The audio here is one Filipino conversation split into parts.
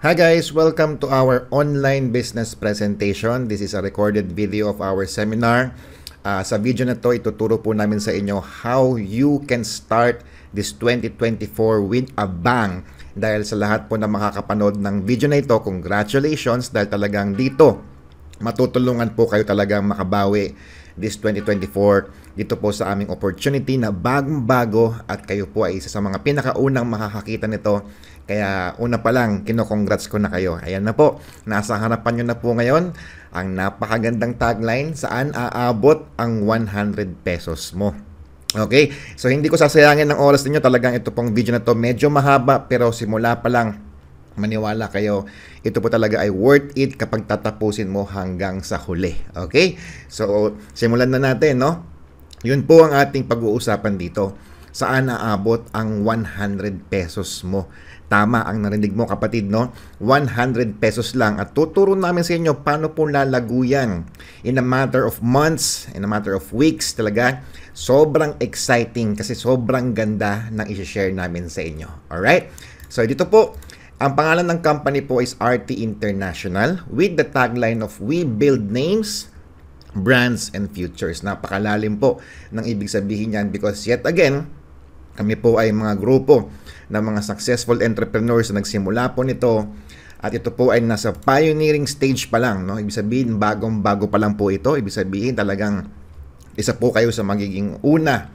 Hi guys! Welcome to our online business presentation. This is a recorded video of our seminar. Sa video na to, ituturo po namin sa inyo how you can start this 2024 with a bang. Dahil sa lahat po na makakapanood ng video na ito, congratulations dahil talagang dito matutulungan po kayo talagang makabawi this 2024 dito po sa aming opportunity na bagong-bago at kayo po ay isa sa mga pinakaunang makakakita nito. Kaya una pa lang, kino-congrats ko na kayo. Ayan na po, nasa harapan nyo na po ngayon ang napakagandang tagline, saan aabot ang 100 pesos mo. Okay, so hindi ko sasayangin ng oras ninyo. Talagang ito pong video na to medyo mahaba, pero simula pa lang, maniwala kayo, ito po talaga ay worth it kapag tatapusin mo hanggang sa huli. Okay, so simulan na natin, no? Yun po ang ating pag-uusapan dito. Saan aabot ang 100 pesos mo? Tama ang narinig mo, kapatid, no? 100 pesos lang. At tuturo namin sa inyo paano po lalago yan in a matter of months, in a matter of weeks. Talaga, sobrang exciting kasi sobrang ganda ng i-share namin sa inyo. Alright? So, dito po, ang pangalan ng company po is RT International with the tagline of We Build Names, Brands, and Futures. Napakalalim po ng ibig sabihin yan because yet again, kami po ay mga grupo ng mga successful entrepreneurs na nagsimula po nito at ito po ay nasa pioneering stage pa lang, no? Ibig sabihin, bagong-bago pa lang po ito. Ibig sabihin, talagang isa po kayo sa magiging una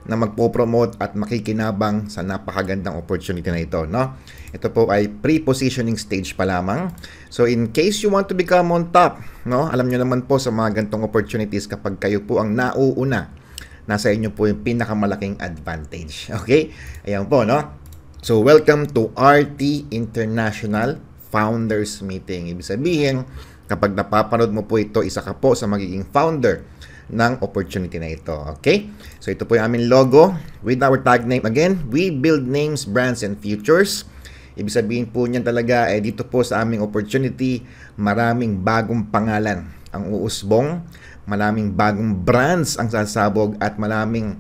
na magpo-promote at makikinabang sa napakagandang opportunity na ito, no? Ito po ay pre-positioning stage pa lamang. So in case you want to become on top, no? Alam nyo naman po sa mga gantong opportunities kapag kayo po ang nauuna, nasa inyo po yung pinakamalaking advantage. Okay? Ayan po, no? So, welcome to RT International Founders Meeting. Ibig sabihin, kapag napapanood mo po ito, isa ka po sa magiging founder ng opportunity na ito. Okay? So, ito po yung aming logo with our tag name. Again, We Build Names, Brands, and Futures. Ibig sabihin po niyan talaga, dito po sa aming opportunity, maraming bagong pangalan ang uusbong, maraming bagong brands ang sasabog, at maraming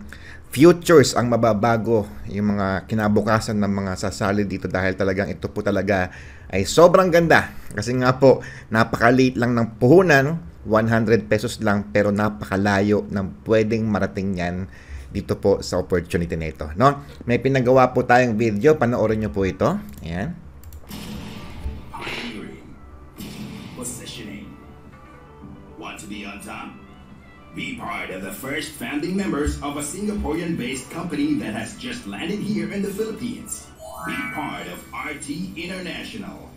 futures ang mababago, yung mga kinabukasan ng mga sasali dito dahil talagang ito po talaga ay sobrang ganda. Kasi nga po, napakaliit lang ng puhunan, 100 pesos lang, pero napakalayo ng pwedeng marating yan dito po sa opportunity na ito, no? May pinagawa po tayong video, panoorin nyo po ito. Ayan. Positioning. Want to be on top? Be part of the first founding members of a Singaporean-based company that has just landed here in the Philippines. Be part of RT International.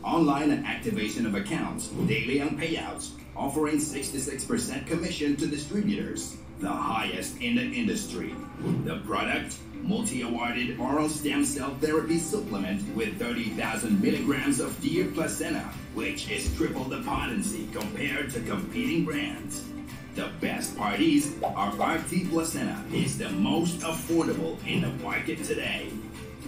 Online and activation of accounts, daily ang payouts, offering 66% commission to distributors, the highest in the industry. The product, multi-awarded oral stem cell therapy supplement with 30,000 milligrams of Deer Placenta, which is triple the potency compared to competing brands. The best part is, our RT Placenta is the most affordable in the market today,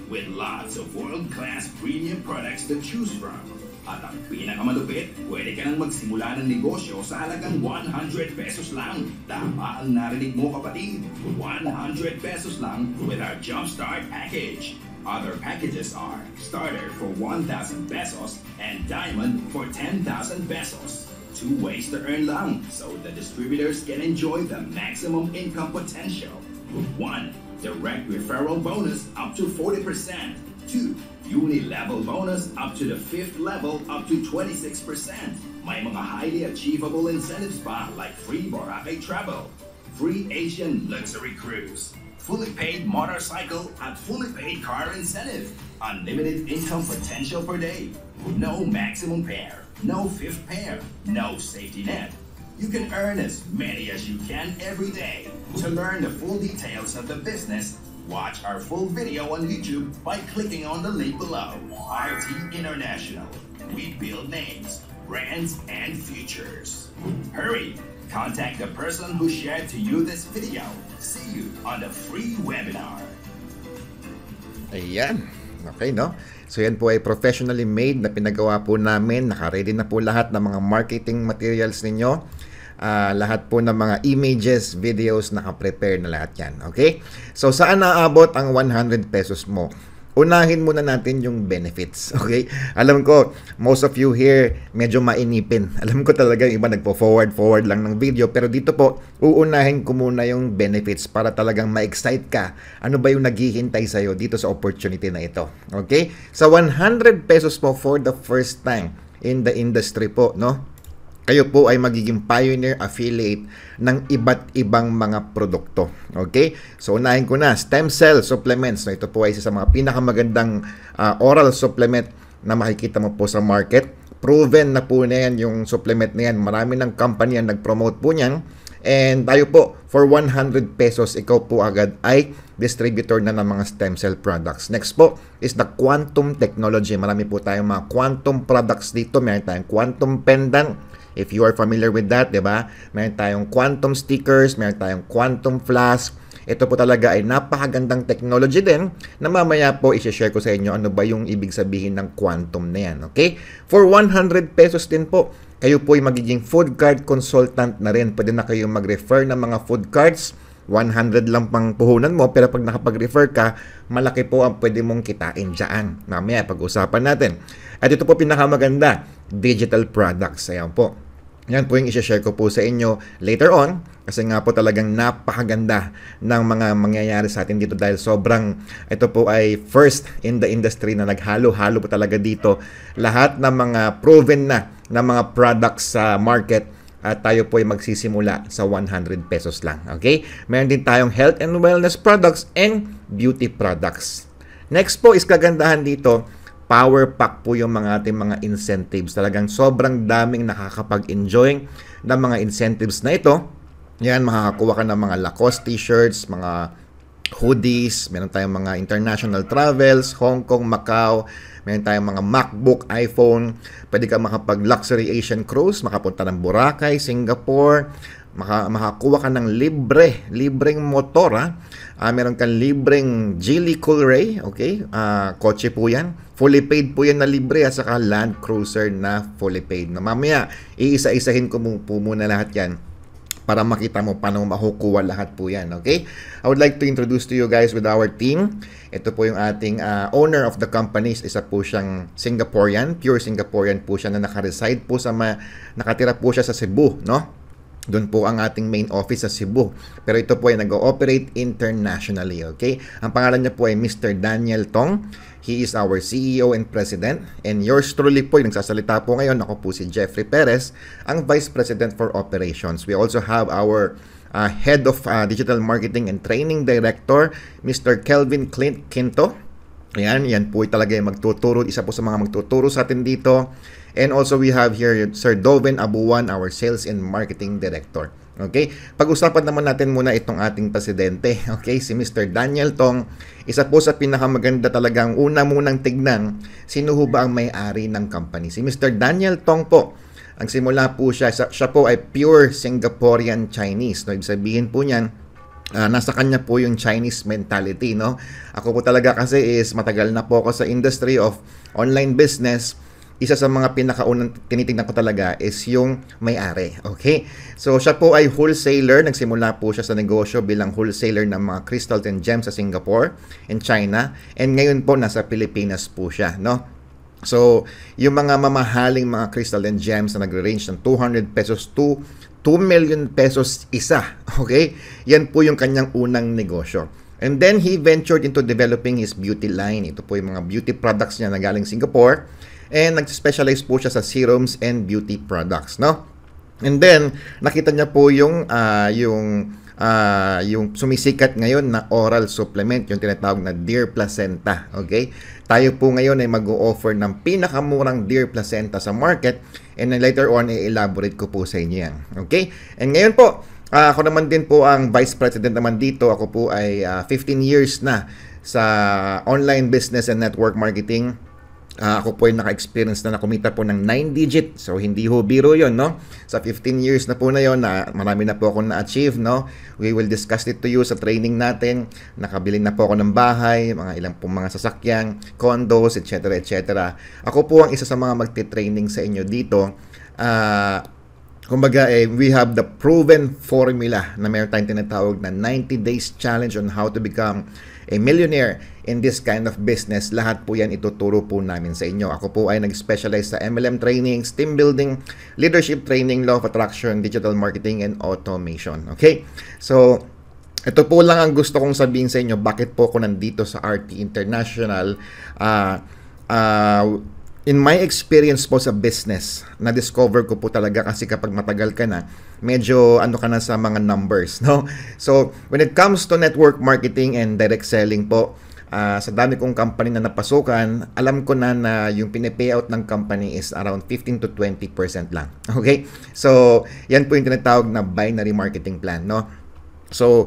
with lots of world-class premium products to choose from. At ang pinakamalupit, pwede ka nang magsimula ng negosyo sa halagang 100 pesos lang. Tama ang narinig mo, kapatid. 100 pesos lang with our Jumpstart package. Other packages are Starter for 1,000 pesos and Diamond for 10,000 pesos. 2 ways to earn lang, so the distributors can enjoy the maximum income potential. 1. Direct referral bonus up to 40%. 2. Uni-level bonus up to the 5th level up to 26%. May mga highly achievable incentives pa like free Boracay travel, free Asian luxury cruise, fully paid motorcycle at fully paid car incentive, unlimited income potential per day, no maximum pair, no 5th pair, no safety net. You can earn as many as you can every day. To learn the full details of the business, watch our full video on YouTube by clicking on the link below. RT International. We build names, brands, and futures. Hurry! Contact the person who shared to you this video. See you on the free webinar. Ayan. Okay, no? So yan po ay professionally made na pinagawa po namin. Naka-ready na po lahat ng mga marketing materials ninyo. Lahat po ng mga images, videos, naka-prepare na lahat yan. Okay? So saan naabot ang 100 pesos mo? unahin muna natin yung benefits, okay? Alam ko, most of you here medyo mainipin. Alam ko talaga yung iba nagpo-forward lang ng video, pero dito po, uunahin ko muna yung benefits para talagang ma-excite ka. Ano ba yung naghihintay sa'yo dito sa opportunity na ito, okay? Sa 100 pesos po for the first time in the industry po, no? Kayo po ay magiging pioneer affiliate ng iba't ibang mga produkto. Okay? So, unahin ko na, stem cell supplements. So, ito po ay isa sa mga pinakamagandang oral supplement na makikita mo po sa market. Proven na po na yan yung supplement na yan. Marami ng company ang nag-promote po niyan. And tayo po, for 100 pesos, ikaw po agad ay distributor na ng mga stem cell products. Next po is the quantum technology. Marami po tayong mga quantum products dito. Meron tayong quantum pendant. If you are familiar with that, di ba? Meron tayong quantum stickers, meron tayong quantum flask. Ito po talaga ay napakagandang technology din na mamaya po i-share ko sa inyo ano ba yung ibig sabihin ng quantum na yan. Okay? For 100 pesos din po, kayo po ay magiging food card consultant na rin. Pwede na kayong mag-refer ng mga food cards. 100 lang pang puhunan mo, pero pag nakapag-refer ka, malaki po ang pwede mong kitain dyan. Mamaya, pag-usapan natin. At ito po pinakamaganda, digital products. Ayan po. Yan po yung i-share ko po sa inyo later on kasi nga po talagang napakaganda ng mga mangyayari sa atin dito dahil sobrang ito po ay first in the industry na naghalo-halo po talaga dito lahat ng mga proven na mga products sa market at tayo po ay magsisimula sa 100 pesos lang. Okay? Meron din tayong health and wellness products and beauty products. Next po is kagandahan dito, power pack po yung mga ating mga incentives. Talagang sobrang daming nakakapag-enjoy ng mga incentives na ito. Yan, makakakuha ka ng mga Lacoste t-shirts, mga hoodies, meron tayong mga international travels, Hong Kong, Macau, meron tayong mga MacBook, iPhone, pwede ka makapag-luxury Asian cruise, makapunta ng Boracay, Singapore, makakuha ka ng libreng motor, meron kang libreng Geely Coolray, okay? Kotse po yan. Fully paid po yan na libre at saka Land Cruiser na fully paid. Na mamaya, iisa-isahin ko po muna lahat yan para makita mo paano makukuha lahat po yan, okay? I would like to introduce to you guys with our team. Ito po yung ating owner of the company. Isa po siyang Singaporean, pure Singaporean po siya na nakareside po nakatira po siya sa Cebu, no? Doon po ang ating main office sa Cebu. Pero ito po ay nag-ooperate internationally, okay? Ang pangalan niya po ay Mr. Daniel Tong. He is our CEO and President. And yours truly po, yung nagsasalita po ngayon, ako po si Jeffrey Perez, ang Vice President for Operations. We also have our Head of Digital Marketing and Training Director, Mr. Kelvin Clint Quinto. Yan po talaga yung magtuturo. Isa po sa mga magtuturo sa atin dito. And also we have here Sir Doven Abuan, our Sales and Marketing Director. Okay? Pag-usapan naman natin muna itong ating presidente. Okay? Si Mr. Daniel Tong, isa po sa pinakamaganda talagang una munang tignan, sino ho ba ang may-ari ng company? Si Mr. Daniel Tong po, ang simula po siya po ay pure Singaporean Chinese. No? Ibig sabihin po niyan, nasa kanya po yung Chinese mentality, no? Ako po talaga kasi is matagal na po ako sa industry of online business. Isa sa mga pinakaunang tinitingnan ko talaga is yung may-ari, okay? So, siya po ay wholesaler. Nagsimula po siya sa negosyo bilang wholesaler ng mga crystals and gems sa Singapore and China. And ngayon po, nasa Pilipinas po siya, no? So, yung mga mamahaling mga crystal and gems na nagre-range ng 200 pesos to 2 million pesos isa, okay? Yan po yung kanyang unang negosyo. And then, he ventured into developing his beauty line. Ito po yung mga beauty products niya na galing Singapore. And nag-specialize po siya sa serums and beauty products, no? And then, nakita niya po yung sumisikat ngayon na oral supplement, yung tinatawag na Dear Placenta, okay? Tayo po ngayon ay mag-o-offer ng pinakamurang Dear Placenta sa market, and then later on, i-elaborate ko po sa inyo yan, okay? And ngayon po, ako naman din po ang Vice President naman dito. Ako po ay 15 years na sa online business and network marketing. Ako po ay naka-experience na kumita po ng 9-digit. So, hindi ho biro yun, no? Sa 15 years na po na yun, marami na po akong na-achieve, no? We will discuss it to you sa training natin. Nakabili na po ako ng bahay, mga ilang pong mga sasakyan, condos, etc. etc. Ako po ang isa sa mga magti-training sa inyo dito. kumbaga we have the proven formula na meron tayong tinatawag na 90 days challenge on how to become a millionaire in this kind of business. Lahat po yan ituturo po namin sa inyo. Ako po ay nag-specialize sa MLM trainings, team building, leadership training, law of attraction, digital marketing, and automation. Okay? So, ito po lang ang gusto kong sabihin sa inyo. Bakit po ako nandito sa RT International? In my experience po sa business, na-discover ko po talaga kasi kapag matagal ka na, medyo ano ka na sa mga numbers, no? So, when it comes to network marketing and direct selling po, sa dami kong company na napasukan, alam ko na na yung pinipayout ng company is around 15 to 20% lang. Okay? So, yan po yung tinatawag na binary marketing plan, no? So,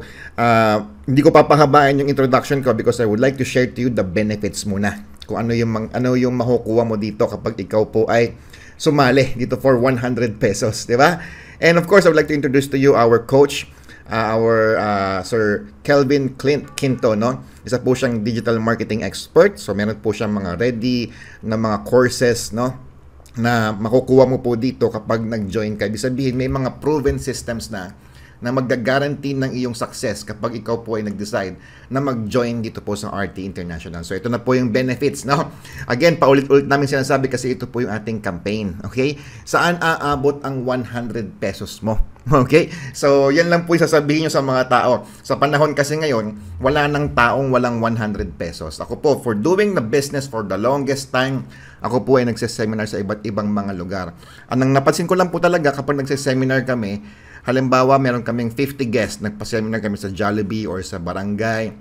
hindi ko papahabain yung introduction ko because I would like to share to you the benefits muna. Kung ano yung makukuha mo dito kapag ikaw po ay sumali dito for 100 pesos, di ba? And of course, I would like to introduce to you our coach, Sir Kelvin Clint Quinto, no? Isa po siyang digital marketing expert. So, meron po siyang mga ready na mga courses, no? Na makukuha mo po dito kapag nag-join ka. Ibig sabihin, may mga proven systems na mag-guarantee ng iyong success kapag ikaw po ay nag-decide na mag-join dito po sa RT International. So, ito na po yung benefits, no? Again, paulit-ulit namin sinasabi kasi ito po yung ating campaign, okay? Saan aabot ang 100 pesos mo? Okay? So, yan lang po yung sasabihin nyo sa mga tao. Sa panahon kasi ngayon, wala nang taong walang 100 pesos. Ako po, for doing the business for the longest time, ako po ay nagseseminar sa iba't ibang mga lugar. Anong napansin ko lang po talaga kapag nagseseminar kami, halimbawa, meron kaming 50 guests. Nagpa-seminar kami sa Jollibee or sa barangay.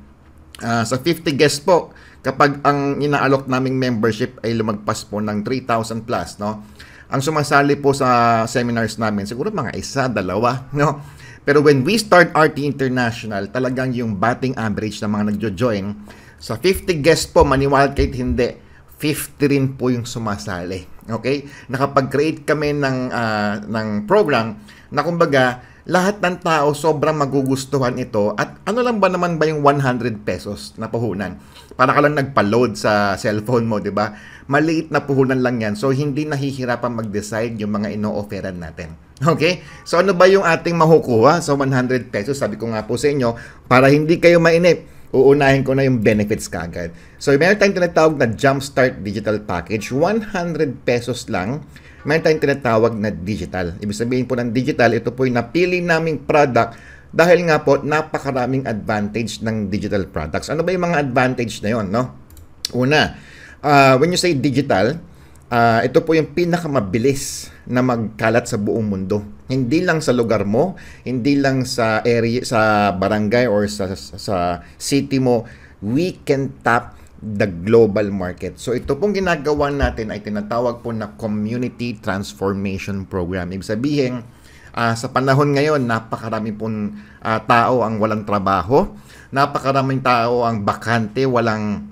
Sa 50 guests po, kapag ang inaalok naming membership ay lumagpas po ng 3,000 plus, no? Ang sumasali po sa seminars namin, siguro mga isa, dalawa, no? Pero when we start RT International, talagang yung batting average na mga nagjo-join, sa 50 guests po, maniwala kahit hindi, 50 rin po yung sumasali. Okay? Nakapag-create kami ng program na kumbaga, lahat ng tao sobrang magugustuhan ito at ano lang ba naman ba yung 100 pesos na puhunan? Para ka lang nagpa-load sa cellphone mo, di ba? Maliit na puhunan lang yan. So, hindi nahihirapan mag-decide yung mga ino-offeran natin. Okay? So, ano ba yung ating makukuha sa 100 pesos? Sabi ko nga po sa inyo, para hindi kayo mainip, uunahin ko na yung benefits kagad. So, meron tayong tinatawag na Jumpstart Digital Package. 100 pesos lang. Meron tayong tinatawag na digital. Ibig sabihin po ng digital, ito po yung napili naming product dahil nga po napakaraming advantage ng digital products. Ano ba yung mga advantage na yun, no? Una, when you say digital, ito po yung pinakamabilis na magkalat sa buong mundo. Hindi lang sa lugar mo, hindi lang sa area, sa barangay or sa city mo, we can tap the global market. So ito pong ginagawa natin ay tinatawag po na Community Transformation Program. Ibig sabihin, sa panahon ngayon, napakarami pong tao ang walang trabaho, napakaraming tao ang bakante, walang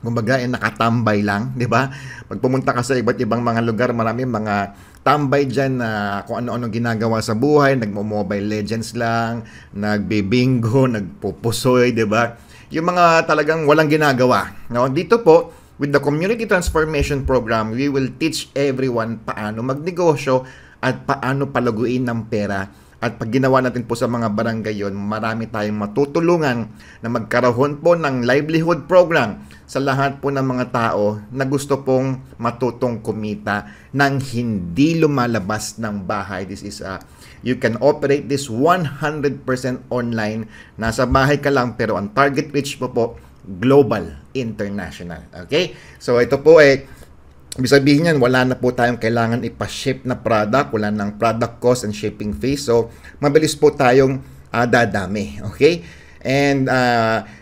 kumbaga nakatambay lang, di ba? Pag pumunta ka sa iba't ibang mga lugar, marami mga tambay dyan na kung ano-ano ginagawa sa buhay, nagmo-Mobile Legends lang, nagbibingo, nagpupusoy, di ba? Yung mga talagang walang ginagawa. No? Dito po, with the Community Transformation Program, we will teach everyone paano magnegosyo at paano palaguin ng pera. At pag ginawa natin po sa mga barangay yon, marami tayong matutulungan na magkaroon po ng livelihood program sa lahat po ng mga tao na gusto pong matutong kumita nang hindi lumalabas ng bahay. This is you can operate this 100% online. Nasa bahay ka lang pero ang target reach mo po global, international. Okay? So ito po ibig sabihin yan, wala na po tayong kailangan ipa-ship na product, wala nang product cost and shipping fees. So mabilis po tayong dadami. Okay? And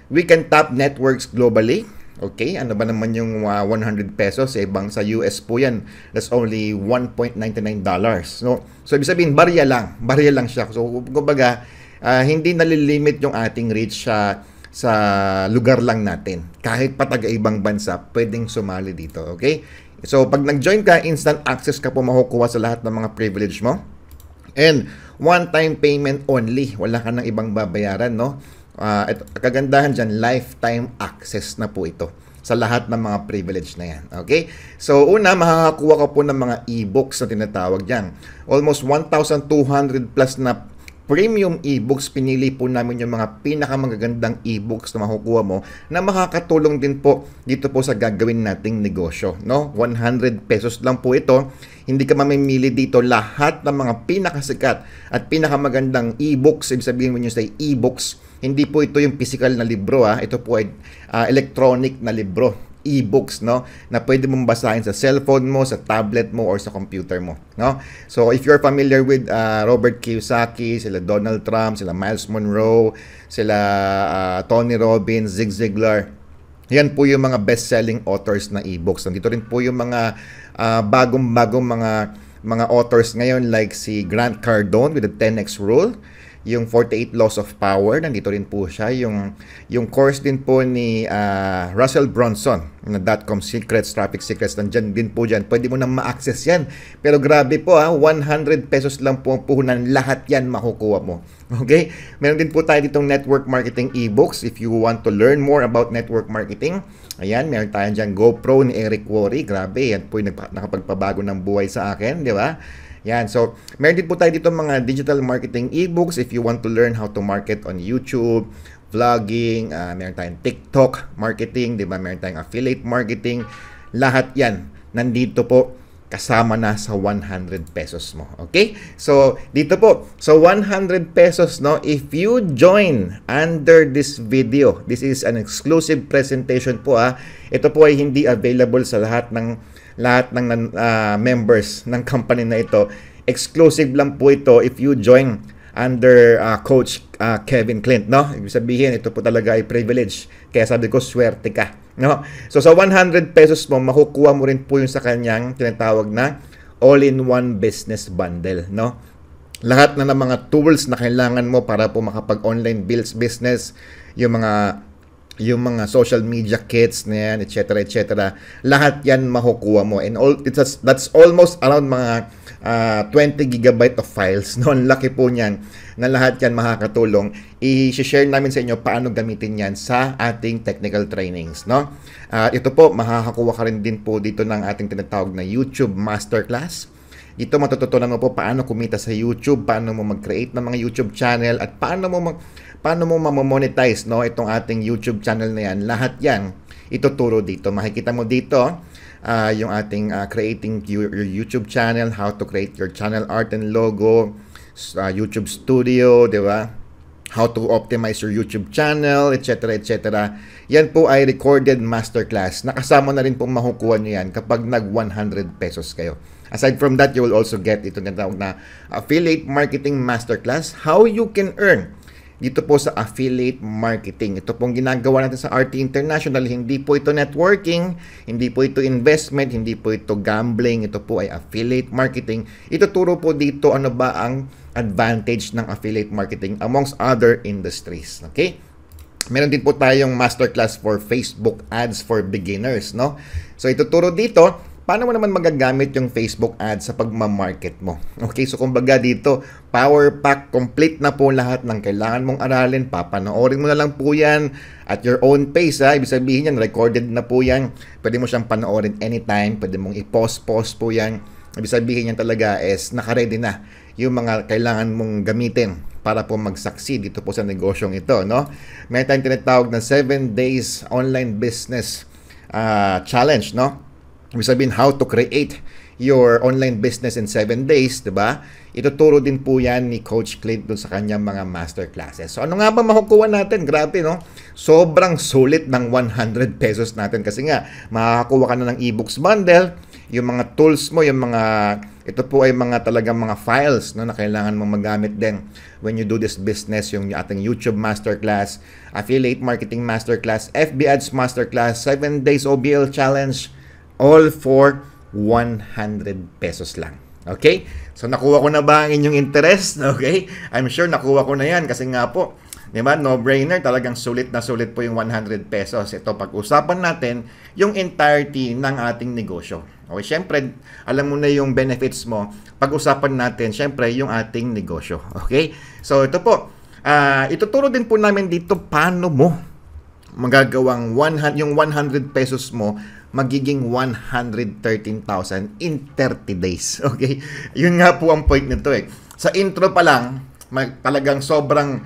we can tap networks globally. Okay, ano ba naman yung 100 pesos? Ibang sa US po yan. That's only $1.99. So ibig sabihin, barya lang siya. So, kumbaga, hindi nalilimit yung ating reach sa lugar lang natin. Kahit pa taga-ibang bansa, pwedeng sumali dito. Okay? So, pag nag-join ka, instant access ka po makukuha sa lahat ng mga privilege mo. And, one-time payment only. Wala ka nang ibang babayaran, no? Kagandahan dyan, lifetime access na po ito. sa lahat ng mga privilege na yan. Okay? So, una, makakakuha ka po ng mga e-books na tinatawag dyan. Almost 1,200 plus na premium e-books. Pinili po namin yung mga pinakamagagandang e-books na makukuha mo na makakatulong din po dito po sa gagawin nating negosyo. No? 100 pesos lang po ito. Hindi ka mamimili dito lahat ng mga pinakasikat at pinakamagandang e-books. Ibig sabihin mo nyo sa e-books. Hindi po ito yung physical na libro. Ito po ay electronic na libro. E-books, no, na pwede mong basahin sa cellphone mo, sa tablet mo, or sa computer mo, no? So, if you're familiar with Robert Kiyosaki, sila Donald Trump, sila Miles Monroe, sila Tony Robbins, Zig Ziglar, yan po yung mga best-selling authors na e-books. Nandito rin po yung mga bagong-bagong mga authors ngayon like si Grant Cardone with the 10X Rule, yung 48 Laws of Power, nandito rin po siya. Yung course din po ni Russell Brunson na .com Secrets, Traffic Secrets, nandyan din po dyan. Pwede mo na ma-access yan. Pero grabe po 100 pesos lang po ang puhunan. Lahat yan makukuha mo. Okay? Meron din po tayo ditong network marketing e-books. If you want to learn more about network marketing, ayan, meron tayo dyan GoPro ni Eric Worre. Grabe, yan po yung nakapagpabago ng buhay sa akin, di ba? Yan. So, meron din po tayo dito mga digital marketing e-books if you want to learn how to market on YouTube, vlogging, meron tayong TikTok marketing, di ba? Meron tayong affiliate marketing. Lahat yan nandito po kasama na sa 100 pesos mo. Okay? So, dito po. So, 100 pesos, no? If you join under this video, this is an exclusive presentation po, Ito po ay hindi available sa lahat ng members ng company na ito. Exclusive lang po ito if you join under Coach Kevin Clint, no? Ibig sabihin, ito po talaga ay privilege. Kaya sabi ko, swerte ka, no? So, sa 100 pesos mo, makukuha mo rin po yung sa kanyang tinatawag na all-in-one business bundle, no? Lahat na ng mga tools na kailangan mo para po makapag-online business, yung mga social media kits na yan, etc., etc. Lahat yan makukuha mo. And that's almost around mga 20 gigabyte of files. No? Ang laki po niyan na lahat yan makakatulong. I-share namin sa inyo paano gamitin yan sa ating technical trainings. No? Ito po, makakakuha ka rin din po dito ng ating tinatawag na YouTube Masterclass. Dito matututunan mo po paano kumita sa YouTube, paano mo mag-create ng mga YouTube channel, at paano mo ma-monetize, no, itong ating YouTube channel na yan. Lahat yan ituturo dito. Makikita mo dito yung ating creating your YouTube channel, how to create your channel art and logo, YouTube Studio, di ba? How to optimize your YouTube channel, etc., etc. Yan po ay recorded masterclass. Nakasama na rin po makukuha nyo yan kapag nag 100 pesos kayo. Aside from that, you will also get ito na affiliate marketing masterclass, how you can earn dito po sa affiliate marketing. Ito pong ginagawa natin sa RT International. Hindi po ito networking, hindi po ito investment, hindi po ito gambling. Ito po ay affiliate marketing. Ituturo po dito ano ba ang advantage ng affiliate marketing amongst other industries. Okay? Meron din po tayong masterclass for Facebook ads for beginners, no? So ituturo dito paano mo naman magagamit yung Facebook ads sa pagmamarket mo. Okay, so kumbaga dito, power pack, complete na po lahat ng kailangan mong aralin. Papanoorin mo na lang po yan at your own pace. Ibig sabihin yan, recorded na po yan. Pwede mo siyang panoorin anytime. Pwede mong i-pause po yan. Ibig sabihin yan talaga is naka-ready na yung mga kailangan mong gamitin para po mag-succeed dito po sa negosyong ito, no? May tayong tinatawag na 7 days online business challenge, no? Ibig sabihin, how to create your online business in 7 days, diba? Ituturo din po yan ni Coach Clint dun sa kanyang mga masterclasses. So, ano nga ba makukuha natin? Grabe, no? Sobrang sulit ng 100 pesos natin kasi nga, makakakuha ka na ng e-books bundle, yung mga tools mo, ito po ay mga talagang mga files, no, na kailangan mong magamit din when you do this business, yung ating YouTube Masterclass, Affiliate Marketing Masterclass, FB Ads Masterclass, 7 Days OBL Challenge, all for 100 pesos lang. Okay? So, nakuha ko na ba ang inyong interest? Okay? I'm sure nakuha ko na yan kasi nga po, di ba? No-brainer. Talagang sulit na sulit po yung 100 pesos. Ito, pag-usapan natin yung entirety ng ating negosyo. Okay? Siyempre, alam mo na yung benefits mo. Pag-usapan natin, siyempre, yung ating negosyo. Okay? So, ito po. Ituturo din po namin dito paano mo magagawang yung 100 pesos mo magiging 113,000 in 30 days. Okay? Yun nga po ang point nito eh. Sa intro pa lang, talagang sobrang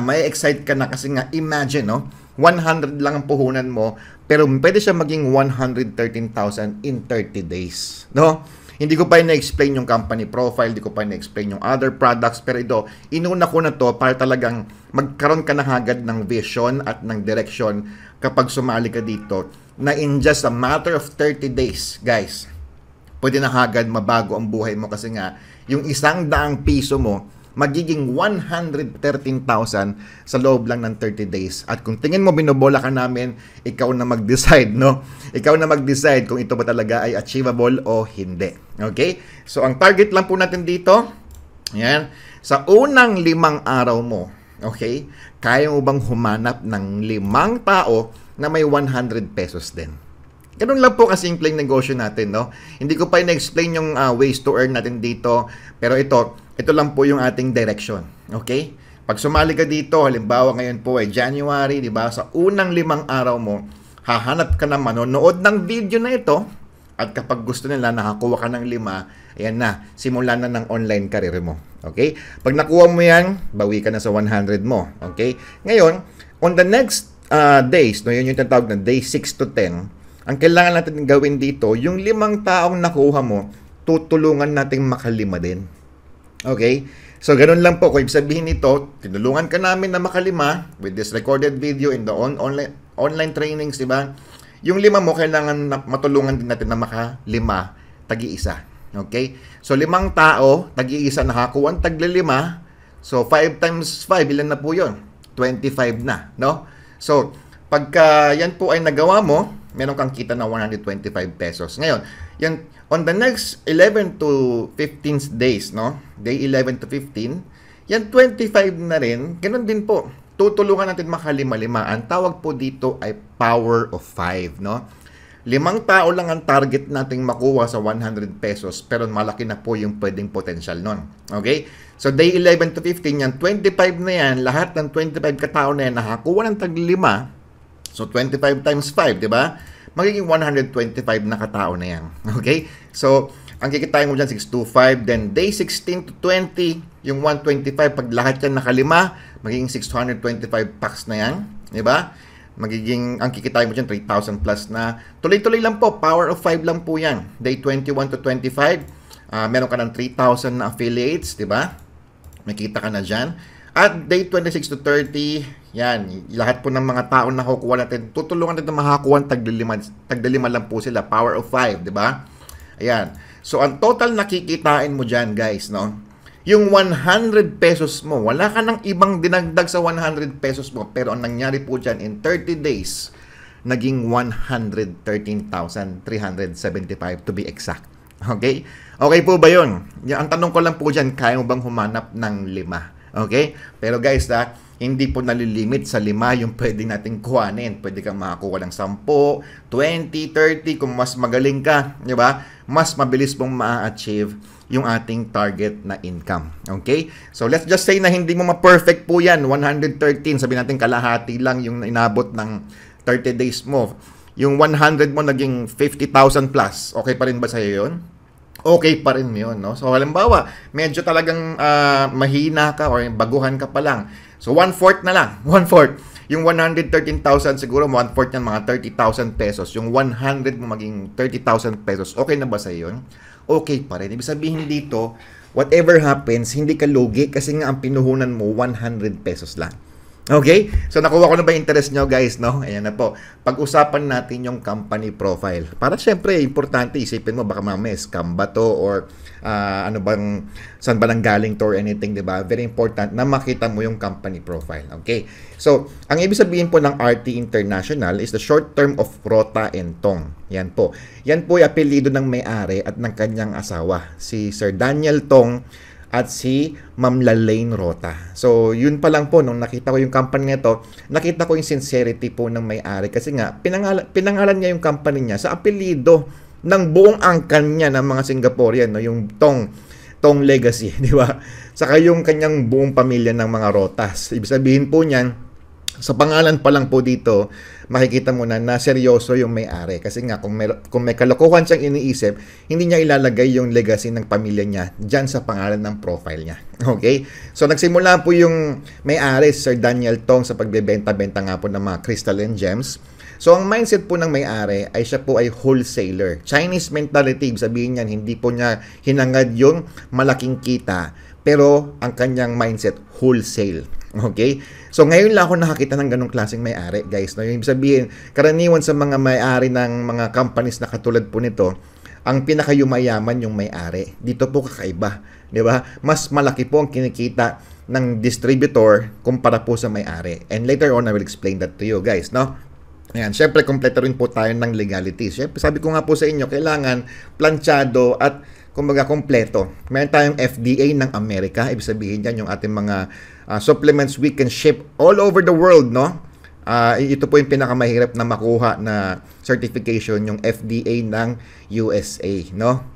may excite ka na kasi nga imagine, no? 100 lang ang puhunan mo, pero pwede siya maging 113,000 in 30 days, no? Hindi ko pa na-explain yung company profile, hindi ko pa na-explain yung other products, pero ito, inuna ko na to para talagang magkaroon ka na agad ng vision at ng direction kapag sumali ka dito, na in just a matter of 30 days, guys, pwede na agad mabago ang buhay mo kasi nga, yung 100 piso mo, magiging 113,000 sa loob lang ng 30 days. At kung tingin mo binobola ka namin, ikaw na mag-decide, no? Ikaw na mag-decide kung ito ba talaga ay achievable o hindi. Okay? So, ang target lang po natin dito, yan, sa unang 5 araw mo, okay, kaya mo bang humanap ng 5 tao na may 100 pesos din? Ganun lang po kasimpleng negosyo natin, no? Hindi ko pa na-explain yung ways to earn natin dito, pero ito lang po yung ating direction, okay? Pag sumali ka dito, halimbawa ngayon po ay January, di ba? Sa unang 5 araw mo, hahanap ka na manonood ng video na ito, at kapag gusto nila nakakuha ka ng 5, ayan na, simulan na ng online career mo, okay? Pag nakuha mo yan, bawi ka na sa 100 mo, okay? Ngayon, on the next days, no, yun yung tinatawag na day 6 to 10, ang kailangan natin gawin dito, yung 5 taong nakuha mo, tutulungan natin makalima din. Okay? So, ganun lang po. Kung ibig sabihin nito, tinulungan ka namin na makalima with this recorded video in the online trainings, di ba? Yung 5 mo, kailangan matulungan din natin na makalima, tagi-isa. Okay? So, 5 tao, tagi-isa, nakakuha ang tagli-5. So, 5 times 5, ilan na po yun? 25 na, no? So, pagka yan po ay nagawa mo, meron kang kita na 125 pesos. Ngayon, yan, on the next 11 to 15 days, no? Day 11 to 15, yan 25 na rin. Ganun din po. Tutulungan natin makalima-lima. Ang tawag po dito ay power of 5, no? 5 tao lang ang target nating makuha sa 100 pesos, pero malaki na po yung pwedeng potential nun. Okay? So, day 11 to 15, yan, 25 na yan, lahat ng 25 katao na yan, nakakuha ng tag-5, so, 25 times 5, di ba? Magiging 125 na katao na yan. Okay? So, ang kikitain mo dyan, 625. Then, day 16 to 20, yung 125, pag lahat yan nakalima, magiging 625 packs na yan. Di ba? Magiging, ang kikitain mo dyan, 3,000 plus na. Tuloy-tuloy lang po. Power of 5 lang po yan. Day 21 to 25, meron ka ng 3,000 na affiliates. Di ba? Makita ka na dyan. At day 26 to 30, yan, lahat po ng mga tao na kukuha natin, tutulungan natin na makakuha tagdalima lang po sila, power of 5, di ba? Ayan. So, ang total nakikitain mo dyan, guys, no? Yung 100 pesos mo, wala ka ng ibang dinagdag sa 100 pesos mo, pero ang nangyari po dyan, in 30 days, naging 113,375 to be exact. Okay? Okay po ba yun? Ang tanong ko lang po dyan, kaya mo bang humanap ng 5? Okay? Pero guys, hindi po nalilimit sa 5 yung pwede nating kuhanin. Pwede kang makakuha ng 10, 20, 30. Kung mas magaling ka, di ba? Mas mabilis mong ma-achieve yung ating target na income. Okay? So, let's just say na hindi mo ma-perfect po yan. 113, sabihin natin kalahati lang yung inabot ng 30 days mo. Yung 100 mo naging 50,000 plus. Okay pa rin ba sa'yo yun? Okay pa rin yun, no? So, halimbawa, medyo talagang mahina ka or baguhan ka pa lang. So, 1/4 na lang. 1/4. Yung 113,000, siguro 1/4 yan, mga 30,000 pesos. Yung 100 mo maging 30,000 pesos. Okay na ba sa yun? Okay pa rin. Ibig sabihin dito, whatever happens, hindi ka lugi kasi nga ang pinuhunan mo 100 pesos lang. Okay? So, nakuha ko na ba yung interest nyo, guys, no? Ayan na po. Pag-usapan natin yung company profile. Para syempre, importante, isipin mo, baka mamaya scam ba to or saan ba nang galing to or anything, di ba? Very important na makita mo yung company profile. Okay? So, ang ibig sabihin po ng RT International is the short term of Rota and Tong. Yan po. Yan po yung apelido ng may-ari at ng kanyang asawa, si Sir Daniel Tong at si Ma'am Lalaine Rota. So, yun pa lang po, nung nakita ko yung company nito, nakita ko yung sincerity po ng may-ari kasi nga, pinangalan niya yung company niya sa apelido ng buong angkan niya ng mga Singaporean, no? Yung Tong Legacy, di ba? Saka yung kanyang buong pamilya ng mga Rotas. Ibig sabihin po niyan, Sa pangalan pa lang po dito, makikita mo na seryoso yung may-ari. Kasi nga, kung may kalokohan siyang iniisip, hindi niya ilalagay yung legacy ng pamilya niya dyan sa pangalan ng profile niya. Okay? So, nagsimula po yung may-ari, Sir Daniel Tong, sa pagbebenta-benta nga po ng mga crystal and gems. So, ang mindset po ng may-ari ay siya po ay wholesaler. Chinese mentality, sabihin niyan, hindi po niya hinangad yung malaking kita, pero ang kanyang mindset, wholesale. Okay? So, ngayon lang ako nakakita ng ganong klaseng may-ari, guys. No? Yung sabihin, karaniwan sa mga may-ari ng mga companies na katulad po nito, ang pinakayumayaman yung may-ari. Dito po kakaiba. Di ba? Mas malaki po ang kinikita ng distributor kumpara po sa may-ari. And later on, I will explain that to you, guys. No? Ayan, syempre, kompleto rin po tayo ng legalities. Syempre, sabi ko nga po sa inyo, kailangan planchado at kumbaga kompleto. Meron tayong FDA ng Amerika. Ibig sabihin dyan yung ating mga supplements we can ship all over the world, no? Ito po yung pinakamahirap na makuha na certification, yung FDA ng USA, no?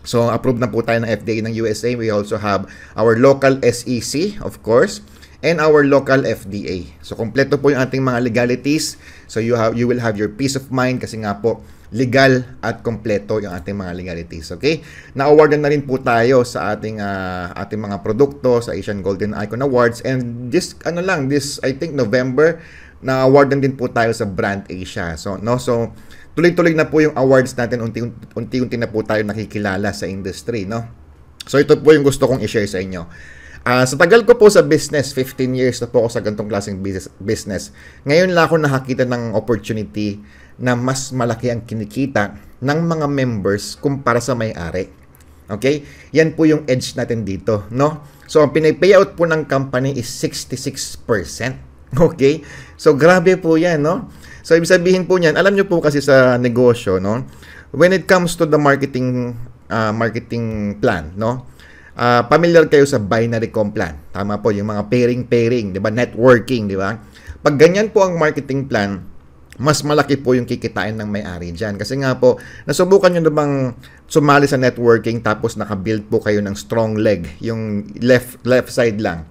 So, approved na po tayo ng FDA ng USA. We also have our local SEC, of course, and our local FDA. So, kompleto po yung ating mga legalities. So, you will have your peace of mind kasi nga po, legal at kompleto yung ating mga legalities. Okay? Na-awardan na rin po tayo sa ating mga produkto sa Asian Golden Icon Awards, and this I think November, na-awardan din po tayo sa Brand Asia. So tuloy-tuloy na po yung awards natin, unti-unti na po tayo nakikilala sa industry, no? So ito po yung gusto kong i-share sa inyo. Sa tagal ko po sa business, 15 years na po ako sa ganitong klaseng business. Ngayon lang ako nakakita ng opportunity na mas malaki ang kinikita ng mga members kumpara sa may-ari. Okay? Yan po yung edge natin dito, no? So, ang pinay-payout po ng company is 66%. Okay? So, grabe po yan, no? So, ibig sabihin po niyan, alam nyo po kasi sa negosyo, no? When it comes to the marketing plan, no? Familiar kayo sa binary comp plan. Tama po, yung mga pairing, di ba? Networking, di ba? Pag ganyan po ang marketing plan, mas malaki po yung kikitain ng may-ari dyan. Kasi nga po, nasubukan nyo na bang sumali sa networking tapos nakabuild po kayo ng strong leg, yung left side lang.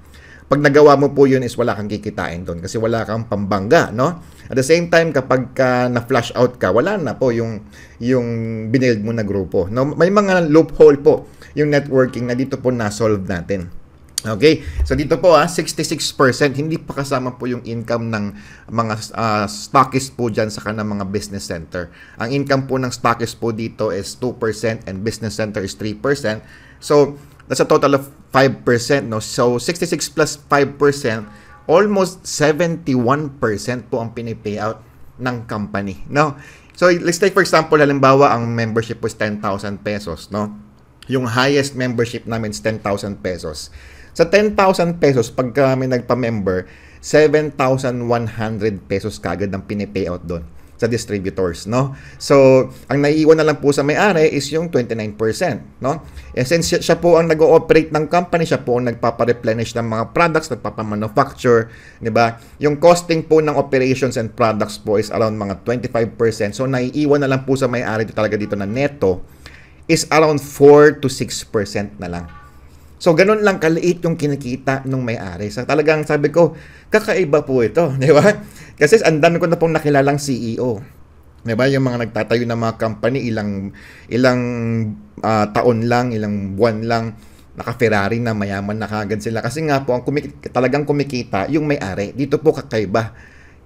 Pag nagawa mo po yun is wala kang kikitain doon kasi wala kang pambangga, no? At the same time, kapag na-flash out ka, wala na po yung binild mo na grupo. No? May mga loophole po yung networking na dito po na-solve natin. Okay? So dito po 66%, hindi pa kasama po yung income ng mga stockist po dyan sa kanang mga business center. Ang income po ng stockist po dito is 2% and business center is 3%. So that's a total of 5%. No? So 66 plus 5%, almost 71% po ang pinipayout ng company. No? So let's take for example, halimbawa ang membership was 10,000 pesos. No? Yung highest membership namin is 10,000 pesos. Sa 10,000 pesos, pagka may nagpa-member, 7,100 pesos kagad ang pinipayout doon sa distributors, no? So, ang naiiwan na lang po sa may-ari is yung 29%, no? Since siya po ang nag-ooperate ng company, siya po ang nagpapa-replenish ng mga products, nagpapa-manufacture, di ba? Yung costing po ng operations and products po is around mga 25%. So, naiiwan na lang po sa may-ari talaga dito na neto is around 4 to 6% na lang. So, ganun lang kaliit yung kinikita nung may-ari. So, talagang sabi ko, kakaiba po ito, di ba? Kasi ang dami ko na pong nakilalang CEO. Di ba? Yung mga nagtatayo ng mga company, ilang taon lang, ilang buwan lang, naka-Ferrari na, mayaman na kagad sila. Kasi nga po, talagang kumikita yung may-ari. Dito po kakaiba.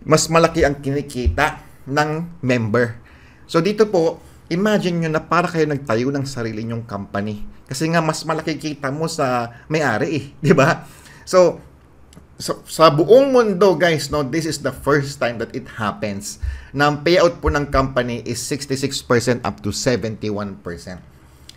Mas malaki ang kinikita ng member. So, dito po, imagine nyo na para kayo nagtayo ng sarili nyong company. Kasi nga mas malaki kita mo sa may-ari, di ba? So sa buong mundo, guys, no, this is the first time that it happens na ang payout po ng company is 66% up to 71%.